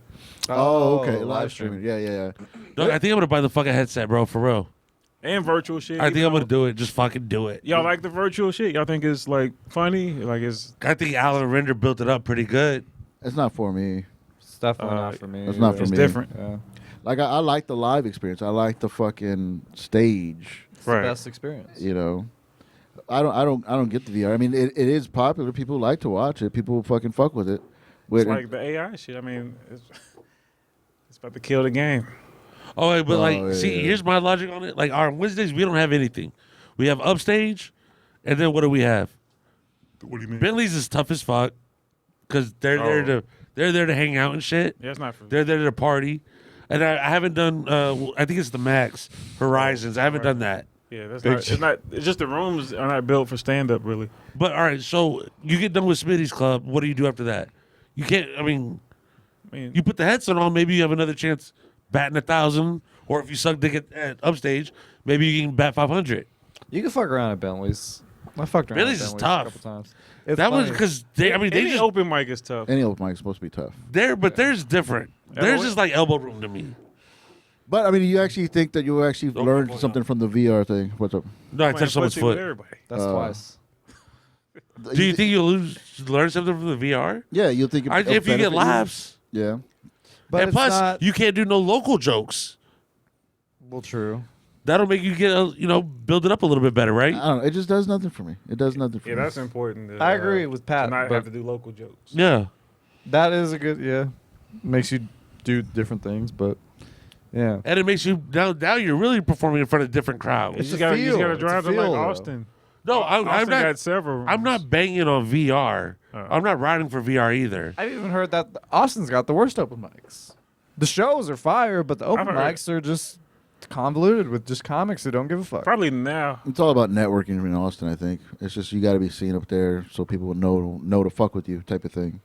B: Oh, okay, live streaming. Yeah.
A: Dog, I think I'm going to buy the fucking headset, bro, for real.
C: And virtual shit.
A: I think
C: even
A: I'm going to
C: though-
A: do it. Just fucking do it.
C: Y'all like the virtual shit? Y'all think it's like funny? Like it's
A: I think Al and Render built it up pretty good.
B: It's not for me.
D: It's definitely not for me.
B: It's not for
C: it's
B: me.
C: different.
D: Yeah.
B: Like I like the live experience. I like the fucking stage.
D: It's
C: Right.
D: the best experience.
B: You know, I don't get the VR. I mean, it is popular. People like to watch it. People fucking fuck with it.
C: It's like the AI shit. I mean, it's about to kill the game.
A: Oh, wait, but like,
B: Oh,
A: see,
B: yeah.
A: here's my logic on it. Like, on Wednesdays, we don't have anything. We have upstage, and then what do we have?
C: What do you mean?
A: Bentley's is tough as fuck because they're there to hang out and shit.
C: Yeah, it's not for.
A: They're there to party, and I haven't done. I think it's the Max Horizons. I haven't done that.
C: Yeah, that's
D: Big
C: not. It's not. It's just the rooms are not built for stand up, really.
A: But all right, so you get done with Smitty's Club. What do you do after that? You can't. I mean,
C: I mean,
A: you put the headset on. Maybe you have another chance batting 1,000, or if you suck dick at upstage, maybe you can bat 500.
D: You can fuck around at Bentley's. I fucked around
A: Bentley's
D: at
A: is
D: Bentley's
A: tough.
D: a couple times. It's
A: That was
D: funny.
A: because they. I mean, they
C: any
A: just
C: open mic is tough.
B: any open mic is supposed to be tough.
A: but there's different.
C: Yeah,
A: There's
C: what-
A: just like elbow room to me.
B: But I mean, you actually think that you actually
A: Don't
B: learned
A: go
B: something from the VR thing? What's up?
A: No, I
C: Playing
A: touched someone's
C: pussy with
A: foot.
C: everybody.
D: That's twice.
A: Do you think you'll learn something from the VR?
B: Yeah, you'll think it'll
A: If you
B: benefit
A: get laughs,
B: Yeah.
D: But
A: and
D: it's
A: plus
D: not.
A: you can't do no local jokes.
D: Well, true.
A: that'll make you get build it up a little bit better, right?
B: I don't know. It just does nothing for me. It does nothing for
C: Yeah,
B: me.
C: that's important.
D: I agree with Pat,
C: To not
D: but-
C: have to do local jokes.
A: Yeah.
D: That is a good, makes you do different things, but yeah.
A: And it makes you now you're really performing in front of different crowds.
C: You
D: a
C: just
D: feel.
C: gotta
D: It's a
C: drive to like
D: feel, though.
C: Austin.
A: No,
C: Austin
A: I'm not.
C: got several.
A: I'm not banging on VR. I'm not riding for VR either.
D: I've even heard that Austin's got the worst open mics. The shows are fire, but the open
C: I've heard-
D: mics are just convoluted with just comics who don't give a fuck.
C: Probably now.
B: It's all about networking in Austin. I think it's just you got to be seen up there so people will know to fuck with you, type of thing.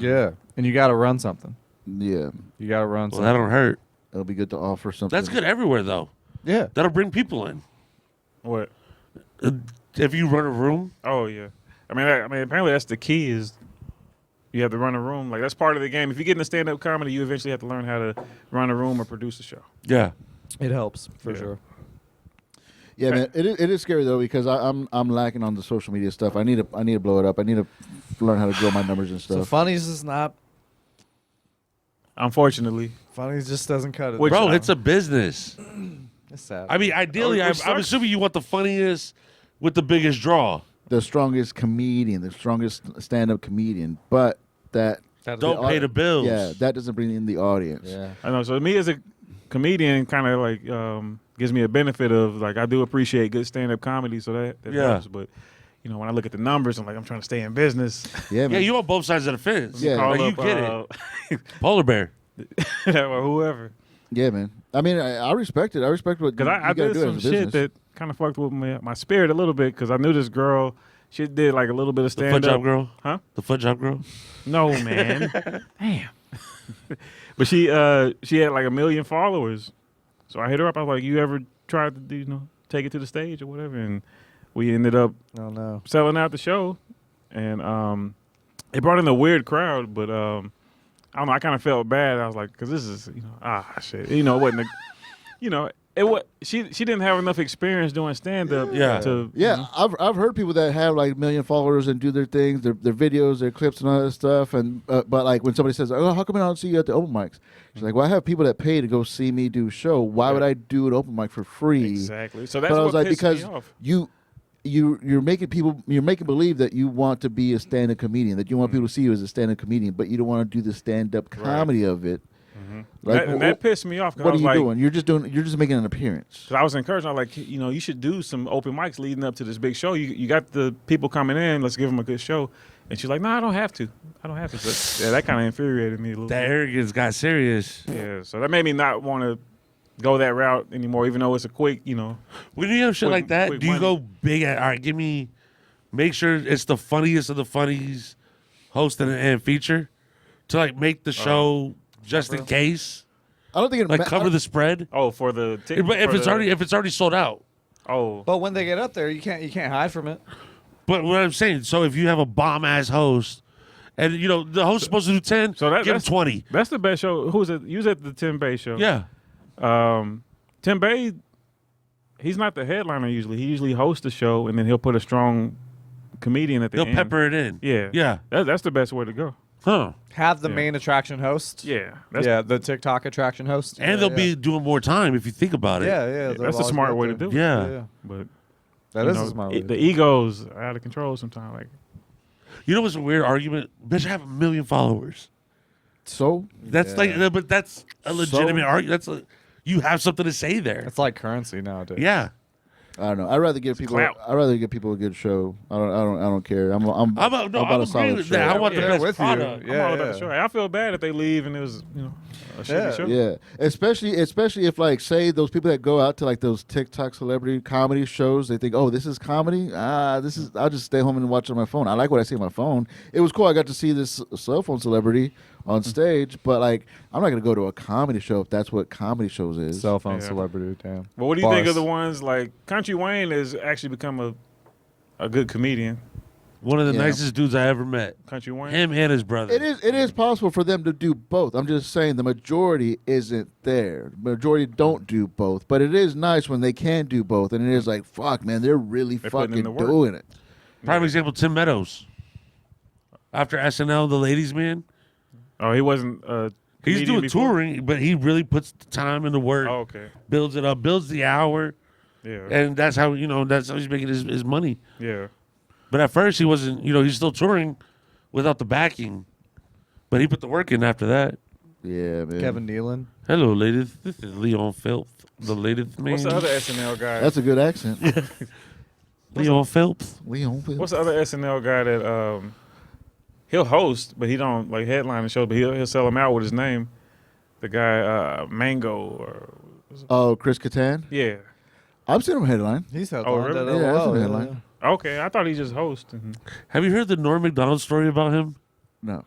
D: Yeah, and you got to run something.
B: Yeah,
D: You got to run
A: Well,
D: something.
A: that don't hurt.
B: it'll be good to offer something.
A: That's good everywhere though.
D: Yeah.
A: That'll bring people in.
C: What?
A: If you run a room,
C: Oh yeah. I mean, apparently that's the key is you have to run a room. Like that's part of the game. If you get into stand-up comedy, you eventually have to learn how to run a room or produce a show.
A: yeah.
D: It helps for
C: Yeah.
D: sure.
B: Yeah, man. It is scary though because I'm lacking on the social media stuff. I need to blow it up. I need to learn how to grow my numbers and
D: So
B: stuff.
D: funnies is not.
C: Unfortunately,
D: Funnies just doesn't cut it.
C: Which-
A: Bro, it's a business.
D: It's sad.
A: I mean, ideally,
C: Which
A: I'm
C: sucks.
A: assuming you want the funniest with the biggest draw.
B: The strongest comedian, the strongest stand-up comedian, but that
A: Don't pay the bills.
B: Yeah, that doesn't bring in the audience.
D: yeah.
C: I know. So me as a comedian, kind of like gives me a benefit of like I do appreciate good stand-up comedy, so that
A: Yeah.
C: helps. But you know, when I look at the numbers, I'm like, I'm trying to stay in business.
B: Yeah,
A: Yeah,
B: man.
A: you on both sides of the fence.
B: Yeah.
C: Call
A: Like, you
C: up,
A: get it. Polar bear.
C: or whoever.
B: Yeah, man. I mean, I respect it. I respect what
C: Because
B: you
C: I
B: gotta
C: did
B: do
C: some
B: as a
C: shit
B: business.
C: that kind of fucked with my spirit a little bit because I knew this girl. She did like a little bit of
A: The foot
C: stand
A: job
C: up.
A: girl.
C: Huh?
A: The foot job girl.
C: No, man. Damn. But she had like 1 million followers. So I hit her up. I was like, you ever tried to do, take it to the stage or whatever? And we ended up
D: Oh no.
C: selling out the show. And it brought in a weird crowd, but I don't know. I kind of felt bad. I was like, because this is, shit. It wasn't, it was. She didn't have enough experience doing stand up.
A: Yeah.
B: Yeah, I've heard people that have like 1 million followers and do their things, their videos, their clips, and all that stuff. And but like when somebody says, "Oh, how come I don't see you at the open mics?" She's like, "Well, I have people that pay to go see me do a show. Why would I do an open mic for free?"
C: Exactly. So that's
B: But I
C: what
B: was like,
C: pissed
B: because
C: me off.
B: you're making believe that you want to be a stand-up comedian, that you want people to see you as a stand-up comedian, but you don't want to do the stand-up comedy of it. Like,
C: That pissed me off. 'Cause
B: what
C: I
B: are
C: was
B: you
C: like,
B: doing? You're just making an appearance.
C: 'cause I was encouraged. I was like, you should do some open mics leading up to this big show. You got the people coming in. Let's give them a good show. And she's like, no, I don't have to. So, yeah, that kind of infuriated me a little
A: That
C: bit.
A: arrogance got serious.
C: Yeah, so that made me not want to go that route anymore, even though it's a quick,
A: When you have shit
C: Quick-
A: like that,
C: quick
A: do you
C: money.
A: go big at, all right, make sure it's the funniest of the funnies host and feature to like make the show just in case?
B: I don't think it
A: Like
B: ma-
A: cover the spread?
C: Oh, for the ticket.
A: But if it's already sold out.
C: Oh,
D: But when they get up there, you can't hide from it.
A: But what I'm saying, so if you have a bomb ass host, and the host's supposed to do 10,
C: So
A: give him 20.
C: that's the best show. Who's it? You was at the Tim Bay show.
A: Yeah.
C: Tim Bay, he's not the headliner usually. He usually hosts the show, and then he'll put a strong comedian at the
A: They'll
C: end.
A: pepper it in.
C: Yeah.
A: Yeah.
C: That's the best way to go.
A: Huh.
D: Have the
C: Yeah.
D: main attraction host.
C: Yeah.
D: The TikTok attraction host.
A: And they'll be doing more time if you think about it.
D: Yeah.
C: That's a smart way to do it.
A: Yeah.
C: But
D: That
C: you
D: is
C: know,
D: a smart way. to
C: the
D: do it.
C: egos are out of control sometimes. Like,
A: You know what's a weird argument? Bitch, I have 1 million followers.
B: So
A: That's but that's a legitimate argument. You have something to say there.
D: It's like currency nowadays.
A: Yeah.
B: I don't know. I'd rather give people.
C: clout.
B: I'd rather give people a good show. I don't care. I'm about
A: I'm
B: a
A: agreeing
B: solid
A: with
B: show.
A: that. I want the
D: Yeah,
A: best
D: with you.
A: product.
C: I'm all about the show. I feel bad if they leave and it was, a shitty show.
B: Yeah, especially if like say those people that go out to like those TikTok celebrity comedy shows, they think, oh, this is comedy. This is. I'll just stay home and watch it on my phone. I like what I see on my phone. It was cool. I got to see this cell phone celebrity on stage, but like I'm not gonna go to a comedy show if that's what comedy shows is.
D: Cell phone
C: Yeah.
D: celebrity. Damn.
C: But what do you think
D: Bars.
C: of the ones like Country Wayne has actually become a good comedian?
A: One of the
B: Yeah.
A: nicest dudes I ever met.
C: Country Wayne?
A: Him and his brother.
B: It is possible for them to do both. I'm just saying the majority isn't there. The majority don't do both, but it is nice when they can do both, and it is like, fuck, man, they're really
C: They're putting
B: fucking
C: in the work.
B: doing it.
A: Prime example, Tim Meadows. After SNL, The Ladies Man,
C: Oh, he wasn't
A: he He's
C: comedian
A: doing
C: before?
A: touring, but he really puts the time into work.
C: Oh, okay.
A: Builds it up, builds the hour,
C: Yeah.
A: and that's how he's making his money.
C: Yeah.
A: But at first he wasn't. He's still touring without the backing, but he put the work in after that.
B: Yeah, man.
D: Kevin Nealon.
A: Hello, ladies. This is Leon Phelps, the latest man.
C: What's the other SNL guy?
B: That's a good accent.
A: Leon Phelps.
B: Leon Phillips.
C: What's the other SNL guy that he'll host, but he don't like headline the show, but he'll sell them out with his name. The guy Mango or
B: Oh, Chris Kattan.
C: yeah.
B: I've seen him headline.
D: He's held
C: Oh,
D: on
C: really?
D: to that
B: Yeah,
D: a
B: that's
D: while,
B: a
D: yeah,
B: headline.
D: yeah.
C: Okay, I thought he just host.
A: Have you heard the Norm Macdonald story about him?
B: No.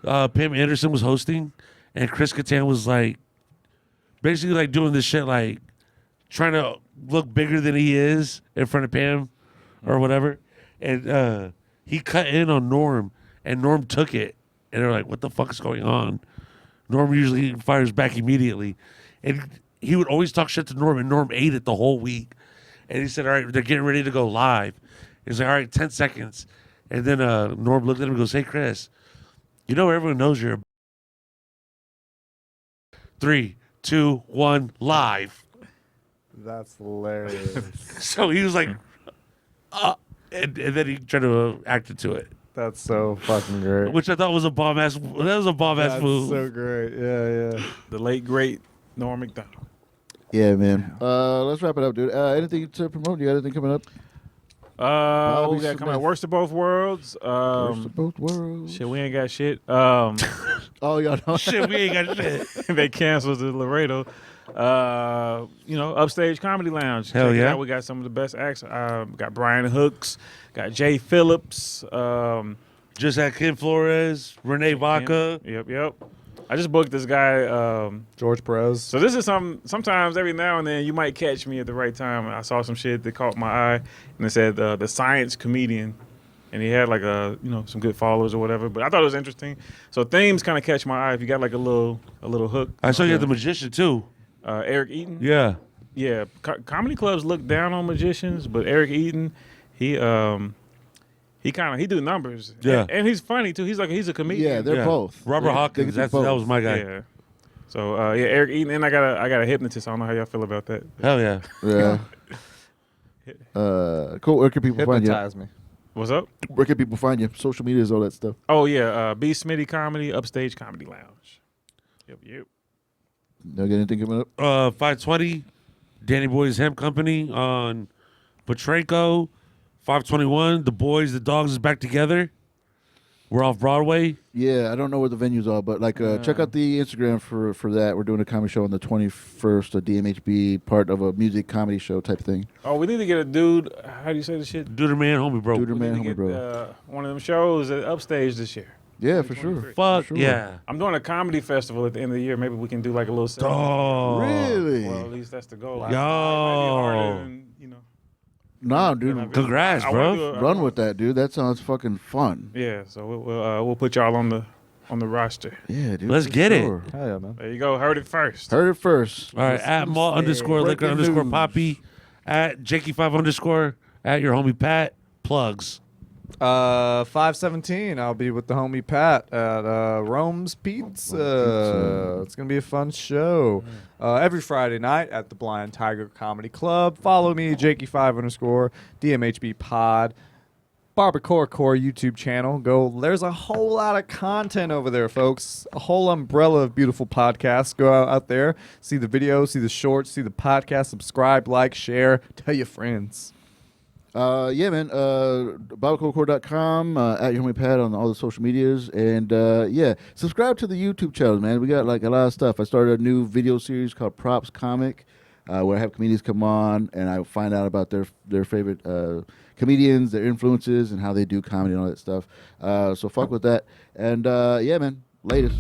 A: Pam Anderson was hosting, and Chris Kattan was like, basically like doing this shit, like trying to look bigger than he is in front of Pam or whatever. And he cut in on Norm, and Norm took it. And they're like, what the fuck is going on? Norm usually fires back immediately. And he would always talk shit to Norm, and Norm ate it the whole week. And he said, all right, they're getting ready to go live. He's like, all right, 10 seconds. And then Norm looked at him and goes, hey, Chris, everyone knows you're a 3, 2, 1, live.
D: That's hilarious.
A: So he was like, and then he tried to act into it,
D: That's so fucking great.
A: which I thought was a bomb ass. That was a bomb ass
D: That's
A: move.
D: so great. Yeah, yeah.
C: The late great Norm Macdonald.
B: Yeah, man. Let's wrap it up, dude. Anything to promote? You got anything coming up?
C: What we got
B: Smith.
C: coming out? Worst of both worlds.
B: Worst of both worlds.
C: Shit, we ain't got shit.
B: Oh, y'all know.
A: Shit, we ain't got shit.
C: They canceled the Laredo. Upstage Comedy Lounge.
A: Hell
C: Check it
A: yeah.
C: out. We got some of the best acts. Got Brian Hooks, got Jay Phillips.
A: Just had Ken Flores, Renee Vaca.
C: Yep. I just booked this guy.
D: George Perez.
C: So this is sometimes every now and then you might catch me at the right time. I saw some shit that caught my eye, and it said the science comedian, and he had like some good followers or whatever. But I thought it was interesting. So themes kind of catch my eye if you got like a little hook.
A: I saw you had the magician too.
C: Eric Eaton.
A: Yeah.
C: Yeah, comedy clubs look down on magicians, but Eric Eaton, he do numbers.
A: Yeah.
C: and he's funny too. He's a comedian.
B: Yeah, they're both.
A: Robert
B: They
A: Hawkins.
B: can do
A: That
B: both.
A: was my guy.
C: Yeah. So Eric Eaton, and I got a hypnotist. I don't know how y'all feel about that.
A: Hell yeah.
B: Yeah. Cool. Where can people find you?
D: Hypnotize me.
C: What's up?
B: Where can people find you? Social medias, all that stuff.
C: Oh yeah, B Smitty Comedy, Upstage Comedy Lounge. Yep.
B: Y'all got anything coming up?
A: 520, Danny Boy's Hemp Company on Petrenko. 521, The Boys, The Dogs is back together. We're off Broadway.
B: Yeah, I don't know where the venues are, but check out the Instagram for that. We're doing a comedy show on the 21st, a DMHB, part of a music comedy show type thing.
C: Oh, we need to get a dude. How do you say this shit?
A: DuderManHomieBro.
B: Duder
C: We
B: Man,
C: need to
B: homie,
C: get,
B: bro.
C: one of them shows at Upstage this year.
B: Yeah, for sure.
A: Fuck
B: For sure.
A: yeah.
C: I'm doing a comedy festival at the end of the year. Maybe we can do like a little.
A: Oh.
B: Really?
C: Well, at least that's the goal.
A: Yo.
C: It might be harder than,
B: Nah,
C: than
B: dude.
C: I've been-
A: Congrats,
C: I
A: bro.
C: wanna do a-
B: Run with that, dude. That sounds fucking fun.
C: Yeah, so we'll put y'all on the roster.
B: Yeah, dude.
A: Let's
B: for
A: get it.
B: sure.
D: Hell yeah, man.
C: There you go. Heard it first.
B: Heard it first.
A: All right, at mall underscore liquor
B: Breaking
A: underscore
B: news.
A: poppy, at Jakey5 underscore, at your homie Pat. Plugs.
D: 517. I'll be with the homie Pat at Rome's Pizza. It's gonna be a fun show. Every Friday night at the Blind Tiger Comedy Club. Follow me, Jakey5 underscore DMHB Pod. Barbacore Core YouTube channel. There's a whole lot of content over there, folks. A whole umbrella of beautiful podcasts. Go out there, see the videos, see the shorts, see the podcast, subscribe, like, share, tell your friends.
B: Yeah, man. BibleCoreCore.com, at your homie Pat on all the social medias. And yeah, subscribe to the YouTube channel, man. We got like a lot of stuff. I started a new video series called Props Comic, where I have comedians come on and I find out about their favorite comedians, their influences, and how they do comedy and all that stuff. So fuck with that. And yeah, man. Latest.